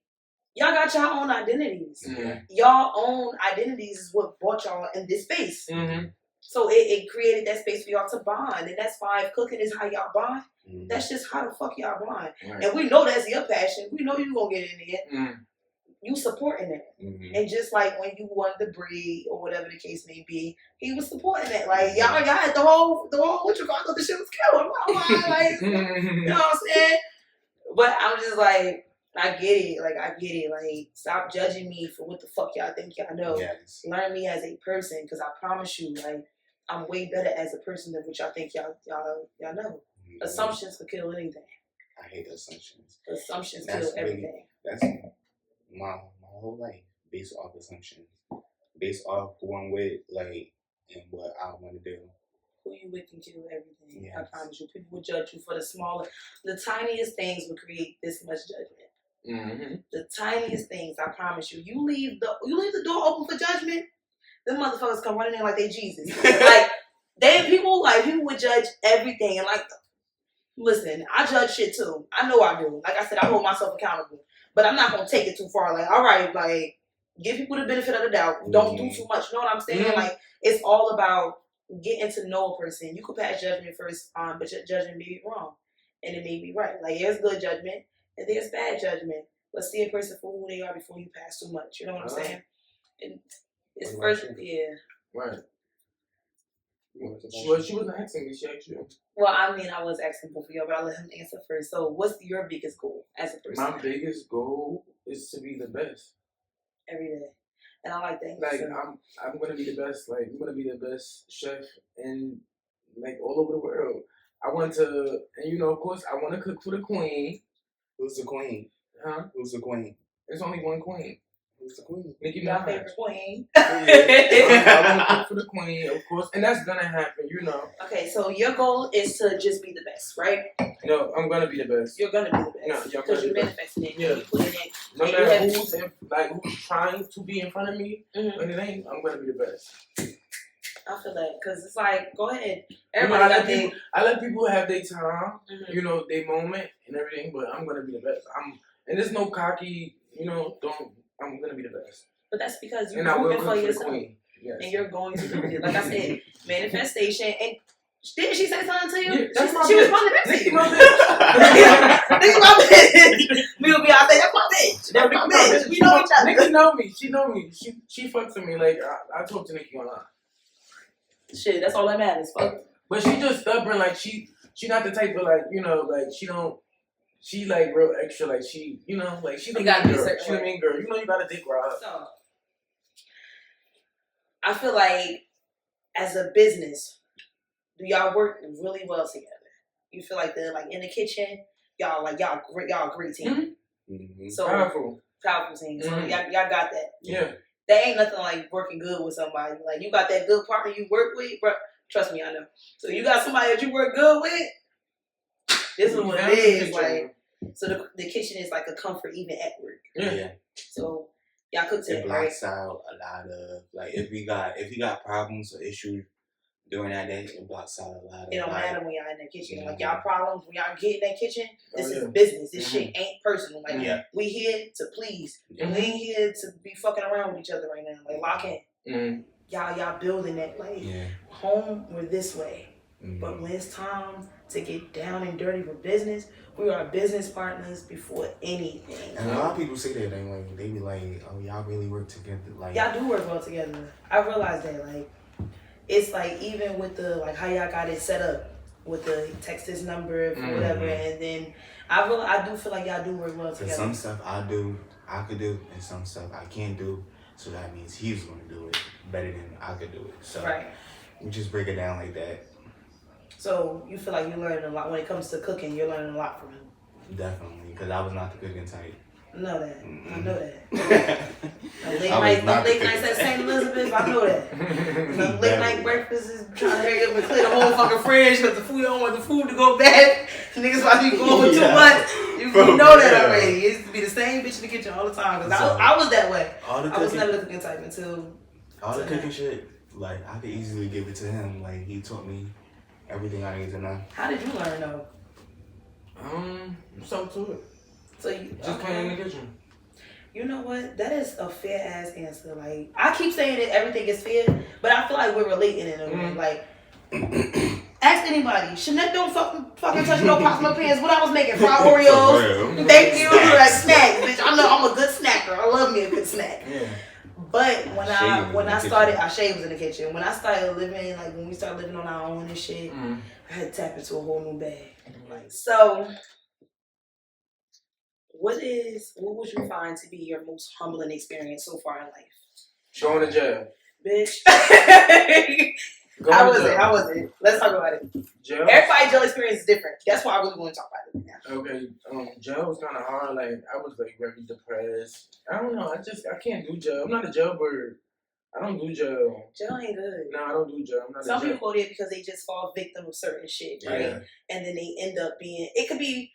y'all got your own identities. Y'all own identities is what brought y'all in this space. So it created that space for y'all to bond, and that's fine. If cooking is how y'all bond, that's just how the fuck y'all bond. Right. And we know that's your passion. We know you gonna get in there. You supporting that. And just like when you wanted to breed or whatever the case may be, he was supporting that. Like y'all had the whole what you call it, the shit was killed. Like, you know what I'm saying? But I'm just like, I get it. Like, stop judging me for what the fuck y'all think y'all know. Yes. Learn me as a person, because I promise you, like, I'm way better as a person than what y'all think y'all know. Assumptions could kill anything. I hate assumptions. Assumptions kill everything. That's my whole life based off assumptions, based off who I'm with, like, and what I want to do. Who you with can kill everything. Yes. I promise you. People will judge you for the tiniest things will create this much judgment. The tiniest things, I promise you. You leave the door open for judgment, them motherfuckers come running in like they Jesus. Like people would judge everything, and like, listen, I judge shit too. I know I do. Like I said, I hold myself accountable, but I'm not gonna take it too far. Like, all right, like, give people the benefit of the doubt. Don't do too much. You know what I'm saying? Like, it's all about getting to know a person. You could pass judgment first, but your judgment may be wrong, and it may be right. Like, there's good judgment and there's bad judgment. Let's see a person for who they are before you pass too much. You know what I'm saying? And it's first, right. She wasn't asking me. She asked you. Well, I mean, I was asking both of y'all, but I'll let him answer first. So, what's your biggest goal as a person? My biggest goal is to be the best every day, and I like that. Like, I'm gonna be the best. Like, I'm gonna be the best chef in, like, all over the world. I want to, and of course, I want to cook for the queen. Who's the queen? Huh? Who's the queen? There's only one queen. Who's the queen? Nicki Minaj. My favorite queen. I want to cook for the queen, of course, and that's gonna happen, Okay, so your goal is to just be the best, right? No, I'm gonna be the best. You're gonna be the best. Because you're manifesting it. You put it in. No matter who's trying to be in front of me, and it ain't, I'm gonna be the best. I feel that, because it's like, go ahead. Everybody, I let people have their time, their moment and everything, but I'm gonna be the best. And there's no cocky, I'm gonna be the best. But that's because you're working for yourself. Yes. And you're going to do it. Like I said, manifestation. And didn't she say something to you? Yeah, she responded back to you. My bitch. Nigga, my bitch. We'll be out there. That's my bitch. That's my bitch. We know each other. Nikki know me. She know me. She fucks with me. Like, I talk to Nikki online. Shit, that's all that matters. Fuck. But she just stubborn. Like, she not the type of, like, like, she don't. She, like, real extra, like, she, like, she's a mean girl. She's a mean girl. You gotta dick ride. So, I feel like, as a business, do y'all work really well together? You feel like in the kitchen, y'all a great team. So powerful team. So y'all got that. Yeah. There ain't nothing like working good with somebody. Like, you got that good partner you work with, bro. Trust me, I know. So you got somebody that you work good with. This is what it is. Like, so the kitchen is like a comfort even at work. Yeah. So y'all cook together. It blocks out a lot of, like, if we got problems or issues during that day, it blocks out a lot of. It don't matter when y'all in the kitchen. Like, y'all problems when y'all get in that kitchen, this is business. This shit ain't personal. Like, we here to please. We ain't here to be fucking around with each other right now. Like, lock in. Y'all building that, like, home, we're this way. But when it's time to get down and dirty for business, we are business partners before anything. And a lot of people say that they be like, oh, y'all really work together. Like, y'all do work well together. I realize that. Like, it's like, even with the, like, how y'all got it set up with the text this number or whatever, and then I do feel like y'all do work well together. Some stuff I could do, and some stuff I can't do. So that means he's gonna do it better than I could do it. So we just break it down like that. So you feel like you're learning a lot when it comes to cooking. You're learning a lot from him. Definitely, because I was not the cooking type. I know that. Mm-hmm. I know that. Late nights at St. Elizabeth, I know that. Late night breakfast is trying to hurry up and clear the whole fucking fridge because the food, you don't want the food to go bad. Niggas about to be going for 2 months. You know that already. It used to be the same bitch in the kitchen all the time because I was that way. I was never the cooking type until. All the cooking shit, like, I could easily give it to him. Like, he taught me everything I need to know. How did you learn though? So to it. So you just clean in the kitchen. You know what? That is a fair ass answer. Like, I keep saying that everything is fair, but I feel like we're relating in a way. Like, ask anybody. Shanette don't fucking touch no pots, no pans. What I was making, fried Oreos. Thank you. Like snacks, bitch. I know I'm a good snacker. I love me a good snack. Yeah. But when I started, Shay was in the kitchen. When I started living, like when we started living on our own and shit, I had to tap into a whole new bag. Like, so, what would you find to be your most humbling experience so far in life? Going to jail. Bitch. How was it? Let's talk about it. Jail? Everybody's jail experience is different. That's why I really want to talk about it now. Okay, jail was kind of hard. Like, I was, like, very depressed. I don't know. I can't do jail. I'm not a jailbird. I don't do jail. Jail ain't good. No, I don't do jail. I'm not Some people go there because they just fall victim of certain shit, right? Yeah. And then they end up being, it could be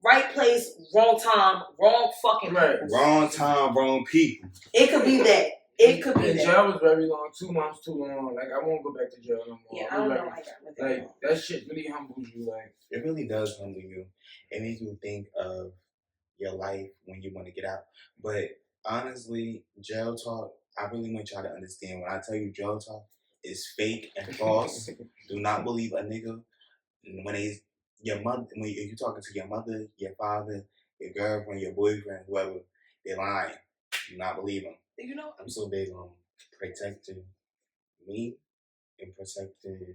right place, wrong time, wrong fucking right. people. Wrong time, wrong people. It could be that. It could be that. Jail was very long. 2 months too long. Like, I won't go back to jail no more. Yeah, I don't know. Like, that shit really humbles you. Like, it really does humble you. It makes you think of your life when you want to get out. But honestly, jail talk, I really want y'all to understand. When I tell you jail talk is fake and false, do not believe a nigga when you're talking to your mother, your father, your girlfriend, your boyfriend, whoever, they're lying. Do not believe them. You know, I'm so big on protecting me and protecting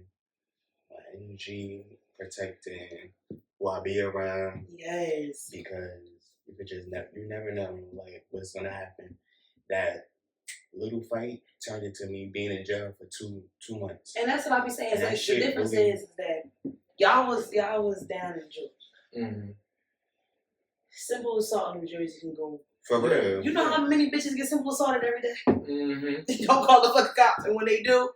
my energy, protecting who I be around. Yes. Because you never know like what's gonna happen. That little fight turned into me being in jail for two months. And that's what I be saying. Like, the difference is that y'all was down in Georgia. Mm-hmm. Simple assault in New Jersey can go. For real. You know how many bitches get simple assaulted every day? Mm-hmm. Don't call the fucking cops, and when they do,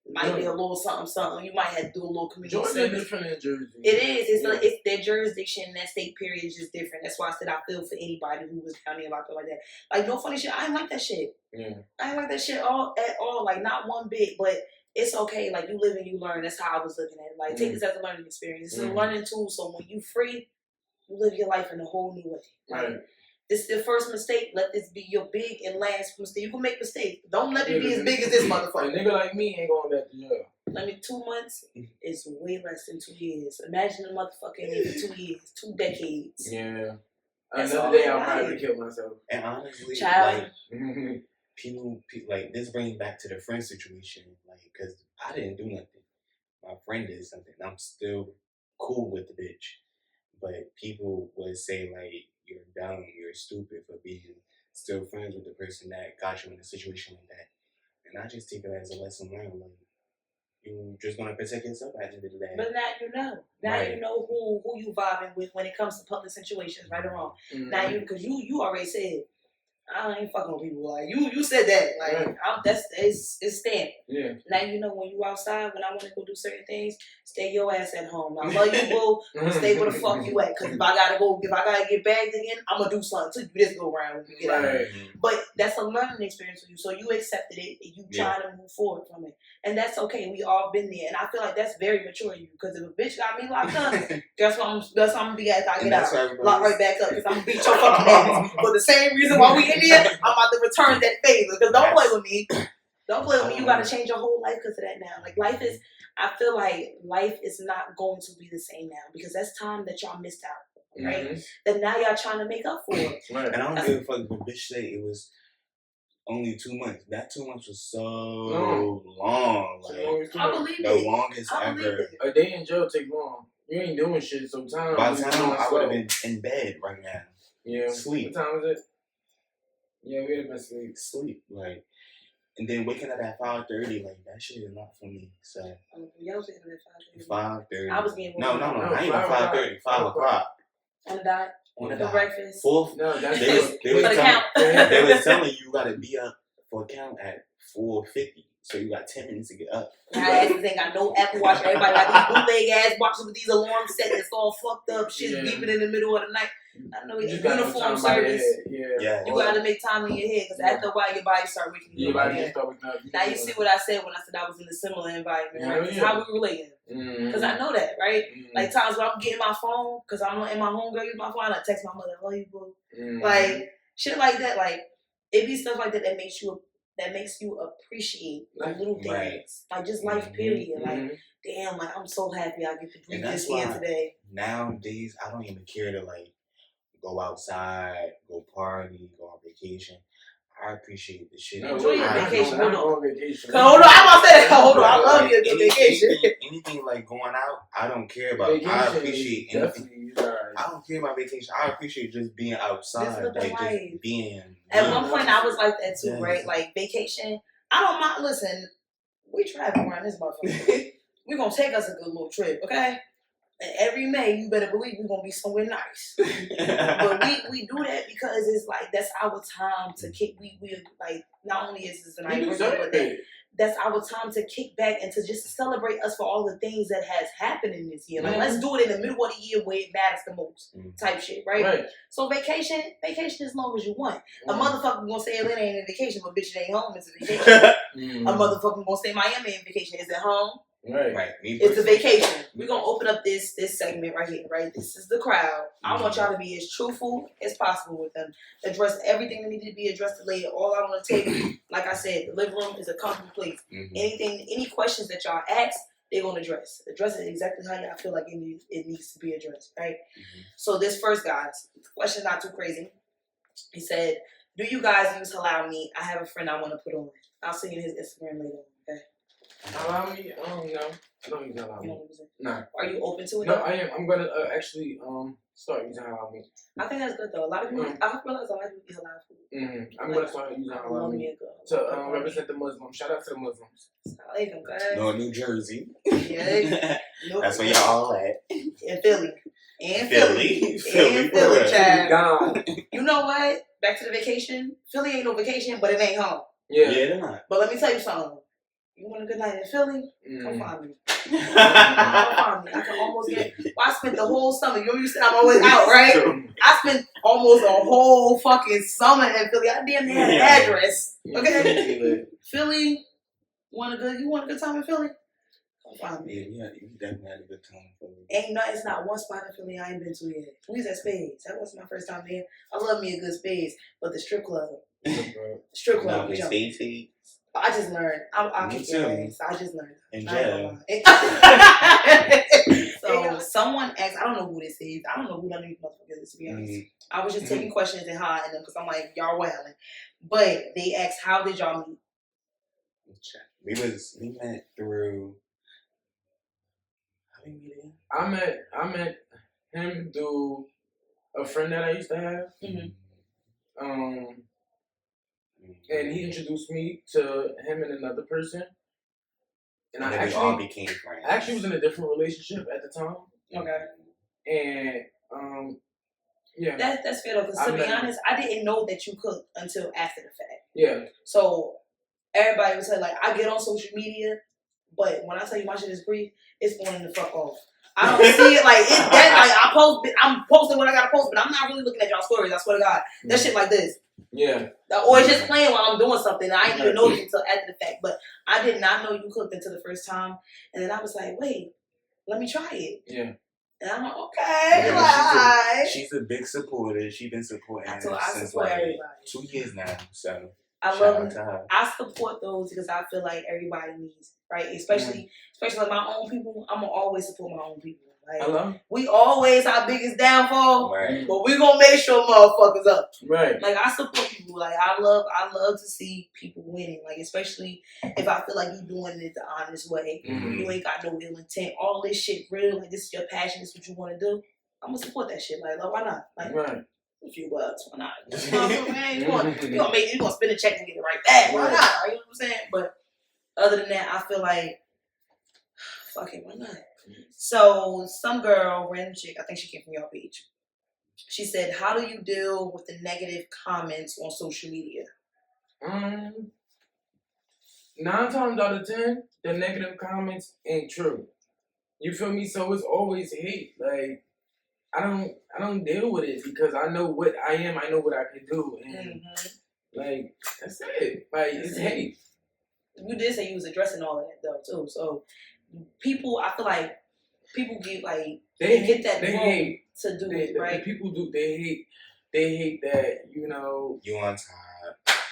might be a little something. You might have to do a little community Georgia service. is different than Jersey. It is. It's like it's their jurisdiction. That state period is just different. That's why I said I feel for anybody who was down there like that. Like, no funny shit. I ain't like that shit. Yeah. I ain't like that shit at all. Like, not one bit. But it's okay. Like, you live and you learn. That's how I was looking at it. Like, take this as a learning experience. It's a learning tool. So when you free, you live your life in a whole new way. Right. This is the first mistake. Let this be your big and last mistake. You can make mistakes. Don't let it be as big as this motherfucker. A nigga like me ain't going back to jail. Let me 2 months is way less than 2 years. Imagine a motherfucker in there for 2 years, 2 decades. Yeah. That's Another day all I'll right. probably kill myself. And honestly, Child. like people like this brings back to the friend situation, like because I didn't do nothing. My friend did something. I'm still cool with the bitch, but people would say like you're dumb, you're stupid for being still friends with the person that got you in a situation like that. And I just take it as a lesson learned. Like, you're just gonna protect yourself at the end of the day. But now you know. Now you know who you vibing with when it comes to public situations, right or wrong. Mm-hmm. Now because you already said I ain't fucking with people like you said that. Like it's stamped. Yeah. Now you know when you outside, when I want to go do certain things, stay your ass at home. I love you, boo. Stay where the fuck you at. Cause if I gotta get bagged again, I'm gonna do something to you this go around when you get out. But that's a learning experience for you. So you accepted it and you try to move forward from it. And that's okay. We all been there. And I feel like that's very mature of you. Because if a bitch got me locked up, guess what I'm gonna be at I get out. Lock right back up because I'm gonna beat your fucking ass. For the same reason why we in here, I'm about to return that favor. Because don't play with me. Don't play with me. You gotta change your whole life because of that now. Like I feel like life is not going to be the same now. Because that's time that y'all missed out. Right? Mm-hmm. That now y'all trying to make up for it. Right. And I don't give a fuck if the bitch say it was only 2 months. That 2 months was so long. Like, I believe the it. longest ever. A day in jail take long. You ain't doing shit sometimes. By the time I would have been in bed right now. Yeah. Sleep. What time is it? Yeah, we would have been sleep. Sleep. Like, And then waking up at 5:30, like that shit is not for me. So Y'all was waking up at 5:30. I was getting no. I ain't on 5:30. 5 o'clock. On the dot. On the For dot. breakfast. No, that's They was For the count. they was telling you gotta be up for a count at 4:50. So you got 10 minutes to get up. My ass ain't got no Apple Watch. Everybody got these bootleg ass watches with these alarm sets that's all fucked up. Shit beeping in the middle of the night. I know it's uniform service. Yeah. You gotta make time in your head because after a while your body start waking you up. Now you see what I said when I said I was in a similar environment. Right? This is how we relating. Because I know that, right? Like times when I'm getting my phone because I'm in my homegirl use my phone. I text my mother, "Oh, you boo." Like shit like that. Like it be stuff like that that makes you appreciate the little things, like just life. Period. Like damn, like I'm so happy I get to breathe this in today. Nowadays, I don't even care to like go outside, go party, go on vacation. I appreciate the shit. Enjoy your vacation. Hold on. Hold on, I'm about to say that. Hold on, I love you a good vacation. Anything like going out, I don't care about. Vacation, I appreciate anything. I don't care about vacation. I appreciate just being outside, like just being. At one point, I was like that too, right? Like vacation. I don't mind. Listen, we travel around this motherfucker. We're gonna take us a good little trip, okay? And every May, you better believe we're gonna be somewhere nice. But we do that because it's like that's our time to kick. We like not only is this an anniversary, but that's our time to kick back and to just celebrate us for all the things that has happened in this year. Like let's do it in the middle of the year where it matters the most, type shit, right? So vacation as long as you want. A motherfucker gonna say Atlanta ain't a vacation, but bitch it ain't home. It's a vacation. A motherfucker gonna say Miami ain't vacation. Is it home? Right. It's a vacation. We're gonna open up this segment right here, right? This is the crowd. I want y'all to be as truthful as possible with them. Address everything that needed to be addressed to lay it all out on the table. Like I said, the living room is a comfortable place. Any questions that y'all ask, they're gonna address. Address it exactly how y'all feel like it needs to be addressed, right? So this first guy's question not too crazy. He said, "Do you guys use halal meat? I have a friend I want to put on. I'll see you in his Instagram later." Okay. Allow me? I don't know. I don't use halal meat. No. Are you open to it? No, I am. I'm gonna actually start using halal meat. I think that's good though. A lot of people, I realize a lot of people eat halal food. I'm gonna start using halal meat to represent the Muslims. Shout out to the Muslims. No, New Jersey. Yeah. That's where y'all all at. In Philly. Philly, child. You know what? Back to the vacation. Philly ain't no vacation, but it ain't home. Yeah, they're not. But let me tell you something. You want a good night in Philly? Come find me. Come find me. I can almost get. Well, I spent the whole summer. You know, you said I'm always out, right? I spent almost a whole fucking summer in Philly. I damn near had an address. Okay. Philly. You want a good time in Philly? Come find me. Yeah, you definitely had a good time in Philly. It's not one spot in Philly I ain't been to yet. We was at Spades. That was my first time there. I love me a good Spades, but the strip club. Strip club. I just learned. I'll kick your ass. I just learned. In jail. So someone asked, I don't know who this is. I don't know who none of these motherfuckers is, to be honest. I was just taking questions and hiding them because I'm like, y'all wilding. But they asked, how did y'all meet? We met through. How did we meet again? I met him through a friend that I used to have. And he introduced me to him and another person. And I actually all became friends. I actually was in a different relationship at the time. Okay. And yeah. That's fair though, because to be honest, I didn't know that you cooked until after the fact. Yeah. So everybody would say like, I get on social media, but when I tell you my shit is brief, it's going the fuck off. I don't see it like it's that like I'm posting what I gotta post, but I'm not really looking at y'all stories. I swear to God, that shit like this. Yeah. Or it's just playing while I'm doing something. I didn't even notice until after the fact. But I did not know you cooked until the first time, and then I was like, wait, let me try it. Yeah. And I'm like, okay, she's a big supporter. She's been supporting since support like everybody. 2 years now. So I love it. I support those because I feel like everybody needs it, right? Especially like my own people. I'm gonna always support my own people. Like, we always our biggest downfall, but we gonna make sure motherfuckers up. Right. Like I support people. Like I love to see people winning. Like especially if I feel like you doing it the honest way. You ain't got no ill intent. All this shit real. Like this is your passion. This is what you want to do. I'm gonna support that shit. Like why not? Like, A few bucks, why not? You know what I'm saying? You gonna spend a check and get it right back. Why not? You know what I'm saying? But other than that, I feel like, fuck it, why not? So some girl, random chick, I think she came from your page. She said, "How do you deal with the negative comments on social media?" 9 times out of 10, the negative comments ain't true. You feel me? So it's always hate. Like I don't deal with it because I know what I am. I know what I can do, and like that's it. Like it's hate. You did say you was addressing all of that though too. So people, I feel like people get like they get that room to do it, right? People do. They hate that you on top.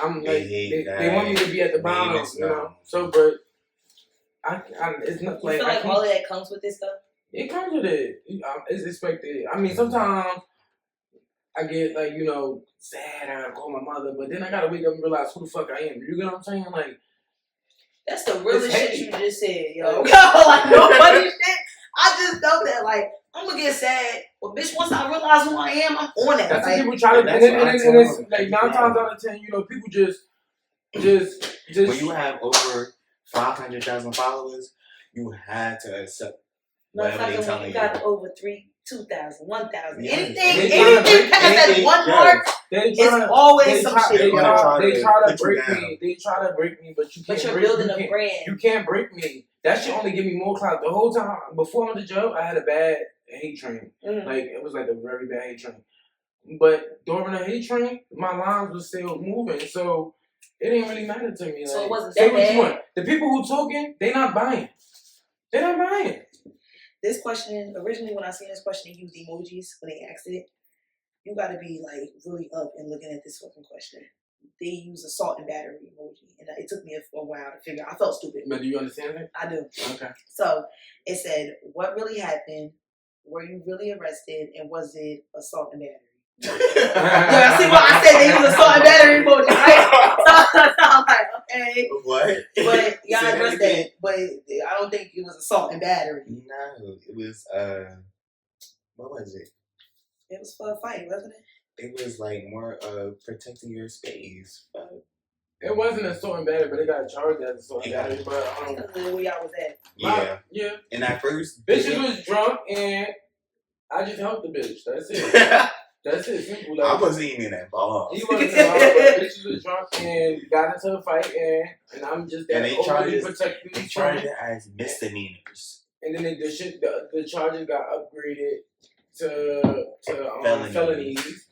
I'm they want me to be at the bottom, you know. So, but it's not like you feel like all of that comes with this stuff. It comes with it. It's expected. I mean, sometimes I get like sad. I gotta call my mother, but then I gotta wake up and realize who the fuck I am. You get what I'm saying? Like that's the realest shit you just said, yo. Like no funny shit. I just know that like I'm gonna get sad, but bitch, once I realize who I am, I'm on that. That's like, what people try to, and it's like 9 times out of 10, people just. When you have over 500,000 followers, you had to accept. Motherfucker, when you got over 2,000, 1,000, Yeah. anything past that one mark, it's always some shit. They try to break me. They try to break me, but you can't. But you're building a brand. You can't break me. That shit only give me more clout. The whole time before I went to jail, I had a bad hate train. Like it was like a very bad hate train. But during the hate train, my lines were still moving, so it didn't really matter to me. So like, it wasn't that bad. The people who talking, they not buying. They're not buying. This question, originally when I seen this question, they used emojis when they asked it. You gotta be like really up and looking at this fucking question. They use assault and battery emoji, and it took me a while to figure out. I felt stupid. But do you understand it? I do. Okay. So it said, what really happened? Were you really arrested? And was it assault and battery? Yeah, see what I said? They use assault and battery emoji, right? So I'm like, okay. What? But y'all addressed that. But I don't think it was assault and battery. No, it was, what was it? It was for a fight, wasn't it? It was like more protecting your space. It wasn't assault and battery, but they got charged as assault and battery. But because of where y'all was at. Yeah. And at first, bitches was drunk, and I just helped the bitch. That's it. That's it. Simple. Like, I wasn't even involved. He wasn't involved, but bitches was drunk and got into a fight, and I'm just that overly protective. They charged it as misdemeanors. And then the charges got upgraded to felonies.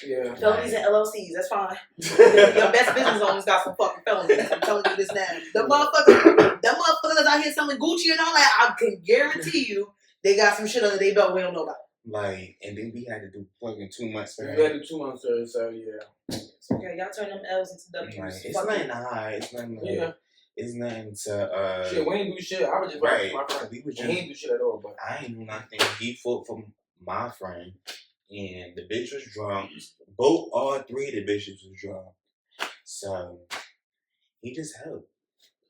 Yeah. Felonies and LLCs, that's fine. Your best business owners got some fucking felonies. I'm telling you this now. The motherfuckers out here selling Gucci and all that, I can guarantee you they got some shit under their belt we don't know about. Like, and then we had to do fucking 2 months. We had to do 2 months, sir, so yeah. So yeah, y'all turn them L's into W's. Like, it's nothing to hide. It's nothing to, it's nothing to, shit, we ain't do shit. I was just right. My friend. He ain't do shit at all, but I ain't do nothing. He fought for my friend, and the bitch was drunk. All 3 of the bitches was drunk. So, he just helped.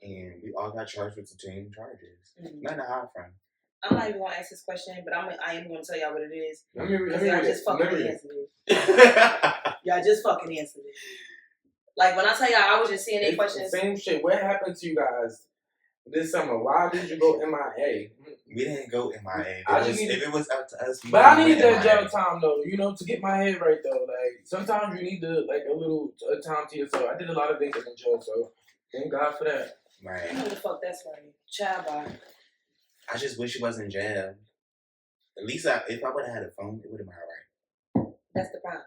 And we all got charged with the same charges. Nothing to hide from. I'm not even going to ask this question, but I am going to tell y'all what it is. Let me y'all just fucking answered it. Y'all just fucking answered it. Like, when I tell y'all, I was just seeing their questions. Same shit. What happened to you guys this summer? Why did you go MIA? We didn't go MIA. If it was up to us, but I needed that jail time, though, to get my head right, though. Like, sometimes you need to, like, a time to yourself. I did a lot of things in jail, so thank God for that. Right. I know the fuck that's right. Child bye. I just wish it was in jail. At least if I would have had a phone, it would have been alright. That's the problem.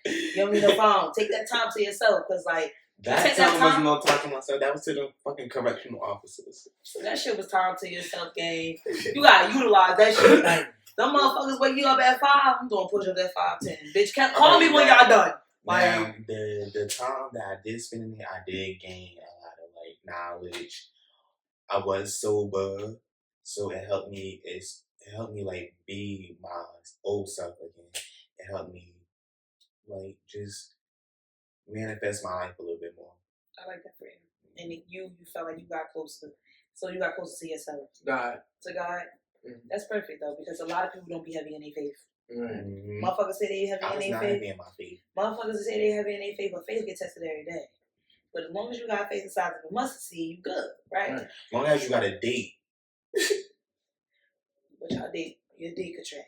You don't need no phone. Take that time to yourself, because, like, that time wasn't no time to myself. That was to the fucking correctional officers. So that shit was time to yourself, gang. You gotta utilize that shit. Like, them motherfuckers wake you up at 5. I'm doing push-ups at 5:10. Bitch, call me when y'all done. Now, the time that I did spend in there, I did gain a lot of, like, knowledge. I was sober, so it helped me. It helped me like be my old self again. It helped me like just manifest my life a little bit more. I like that for you. And you felt like you got closer. So you got closer to yourself. God. To God. Mm-hmm. That's perfect though, because a lot of people don't be heavy in their faith. Motherfuckers say they heavy in their faith. Motherfuckers say they heavy in their faith, but faith get tested every day. But as long as you got faith the size of a mustard seed, you good, right? As long as you got a date. But your date could change.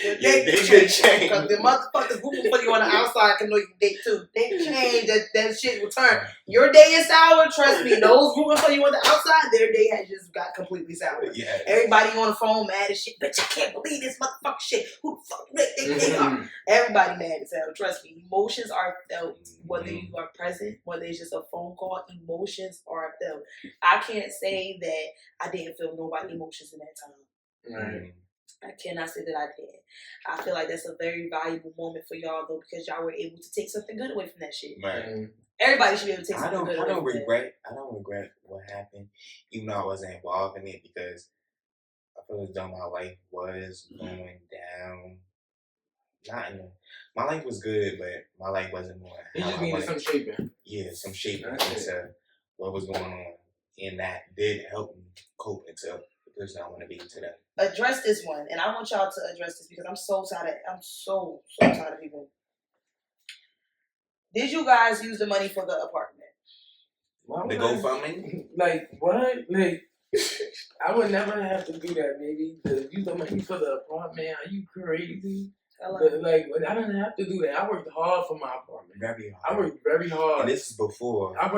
Your date could change. Because the motherfuckers who put you on the outside can know you date too. They change, that shit will turn. Your day is sour, trust me. Those who put you on the outside, their day has just got completely sour. Yeah. Everybody on the phone mad as shit. Bitch, I can't believe this motherfucking shit. Who the fuck they are? Everybody mad as hell. Trust me. Emotions are felt. Whether you are present, whether it's just a phone call, emotions are felt. I can't say that I didn't feel nobody's emotions in that time. Right. I cannot say that I did. I feel like that's a very valuable moment for y'all though, because y'all were able to take something good away from that shit. Right. Everybody should be able to take something good away from that. I don't regret what happened, even though I wasn't involved in it, because I feel as though my life was going down. My life was good, but my life wasn't more. It just needed some shaping. Yeah, some shaping into what was going on, and that did help me cope into the person I want to be today. Address this one, and I want y'all to address this because I'm so tired of people. Did you guys use the money for the apartment? The GoFundMe? Like, what? Like, I would never have to do that, baby. To use the money for the apartment. Are you crazy? Like, I didn't have to do that. I worked hard for my apartment. Very hard. I worked very hard. And this is before. I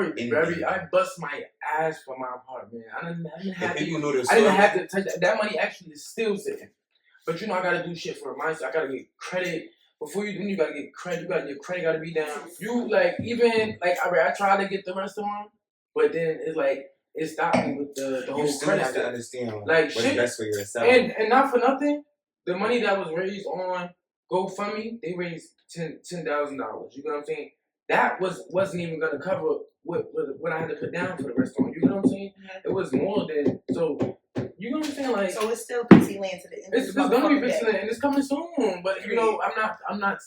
bust my ass for my apartment. I didn't have to touch that. That money actually is still sitting. But you know, I gotta do shit for mine. So I gotta get credit. Before you do, you gotta get credit. Your credit gotta be down. You I tried to get the restaurant, but then it's like it stopped me with the whole credit. You still have to understand what's best for yourself. And not for nothing, the money that was raised on GoFundMe, they raised $10,000. You know what I'm saying? That wasn't even gonna cover what I had to put down for the restaurant. You know what I'm saying? It was more than so. You know what I'm saying? Like, so it's still PC land to the end. It's gonna be PC land, and it's coming soon. But you know, I'm not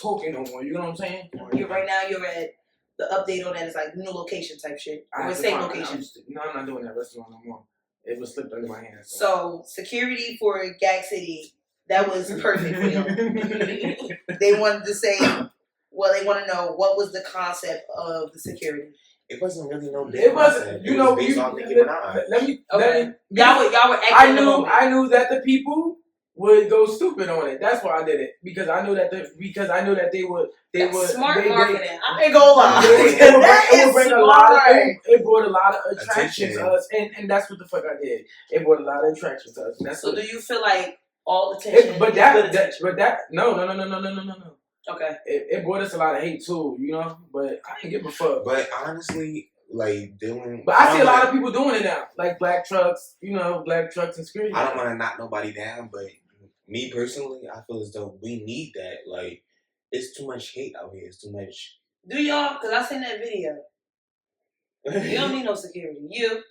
talking no more. You know what I'm saying? Right now you're at the update on that is like new location type shit. Or same location. I'm not doing that restaurant no more. It was slipped under my hands. So security for Gag City. That was perfect for y'all. They wanted to say, well, they want to know what was the concept of the security. It wasn't really no big. It wasn't. You know, y'all were. I knew that the people would go stupid on it. That's why I did it because I knew that they would smart marketing. I ain't gonna lie. It brought a lot of attraction to us, and that's what the fuck I did. It brought a lot of attraction to us. So do you feel like all attention? No. Okay. It brought us a lot of hate too, you know, but I didn't give a fuck. But honestly, like doing. But I see a lot of people doing it now, like black trucks, and security. I don't want to knock nobody down, but me personally, I feel as though we need that. Like, it's too much hate out here. It's too much. Do y'all? Because I seen that video. You don't need no security. You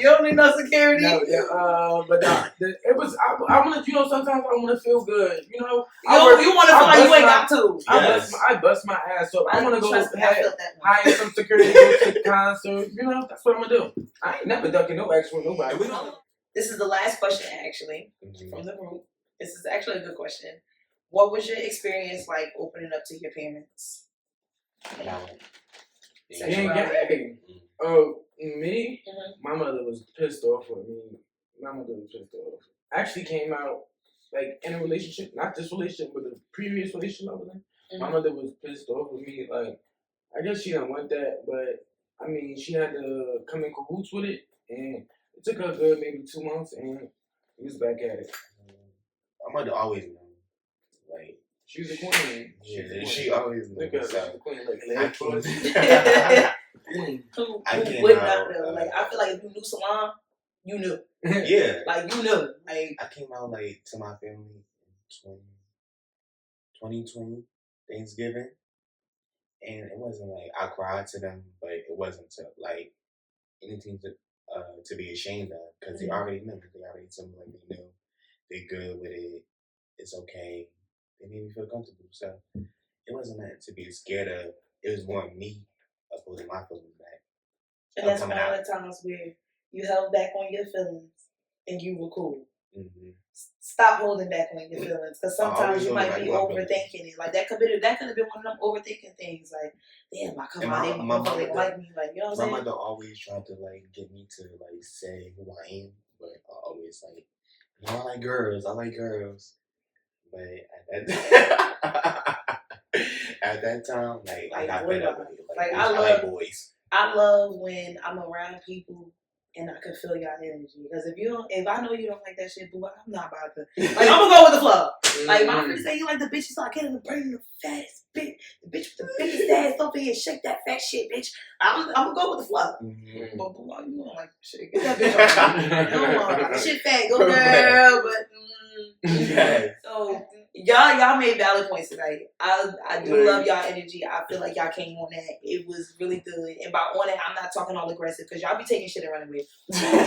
don't need no security. No, but it was. I want to. You know, sometimes I want to feel good. You know, you want to feel like you ain't got to. Yes. I bust my ass up. I want to go hire some security, go to the concert. You know, that's what I'm gonna do. I ain't never ducking no action with nobody. This is the last question, actually, from the group. This is actually a good question. What was your experience like opening up to your parents? Me? My mother was pissed off with me. My mother was pissed off. I actually came out, like, in a relationship, not this relationship, but the previous relationship I was in. My mother was pissed off with me. Like, I guess she didn't want that, but, I mean, she had to come in cahoots with it, and it took her a good maybe 2 months, and we was back at it. My mother always knew. Like, she was a queen. She always knew. Look at her, queen, like I feel like if you knew Salaam, you knew. Yeah. Like, you knew. Like, I came out, like, to my family in 2020, Thanksgiving. And it wasn't like I cried to them, but it wasn't to, like, anything to be ashamed of. Because they already knew. They already told me, like, they knew. They're good with it. It's okay. They made me feel comfortable. So it wasn't that to be scared of. It was more me putting my feelings back. And that's one of the times where you held back on your feelings and you were cool. Stop holding back on your feelings, because sometimes you might be my overthinking it. Like that could have been one of them overthinking things. Like, damn, I come out, they like me, like, you know what I'm saying? My mother always tried to like get me to like say who I am, but I always like, you know, I like girls, but at that at that time, like I got fed up with it. Like I like boys. I love when I'm around people and I can feel y'all energy. Because if I know you don't like that shit, boo, I'm not about to. Like, I'm gonna go with the flow. Like, my friends say you like the bitches, so I can't even bring the fattest bitch. The bitch with the biggest ass over here, shake that fat shit, bitch. I'm gonna go with the flow. But boo, you don't like the shit. Get that bitch on. You don't want that shit fat, go girl. But so y'all made valid points tonight. I do love y'all energy. I feel like y'all came on that. It was really good. And by on it, I'm not talking all aggressive because y'all be taking shit and running with.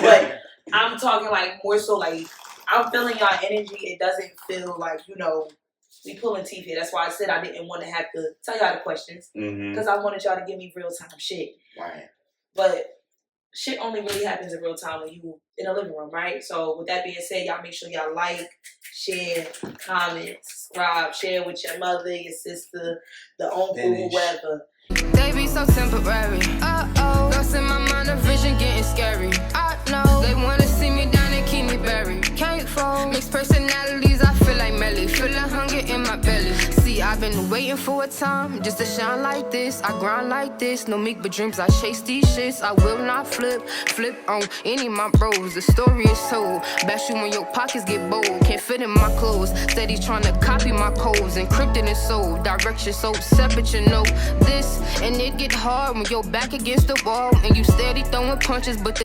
But I'm talking like more so like I'm feeling y'all energy. It doesn't feel like, you know, we pulling teeth here. That's why I said I didn't want to have to tell y'all the questions because I wanted y'all to give me real time shit. Right. But shit only really happens in real time when you in a living room, right? So with that being said, y'all make sure y'all like, share, comment, subscribe, share with your mother, your sister, the uncle, whoever. They be so temporary. Lost in my mind, a vision getting scary. I know they wanna see me down and keep me buried. Can't fold. Mixed personalities, I feel like Melly. Feel the hunger in my belly. See, I've been waiting for a time just to shine like this. I grind like this. No meek but dreams, I chase these shits. I will not flip on any of my bros. The story is told. Bash you when your pockets get bold. Can't fit in my clothes. Steady trying to copy my codes. Encrypted and sold. Direction so separate, you know this. And it get hard when you're back against the wall and you steady throwing punches, but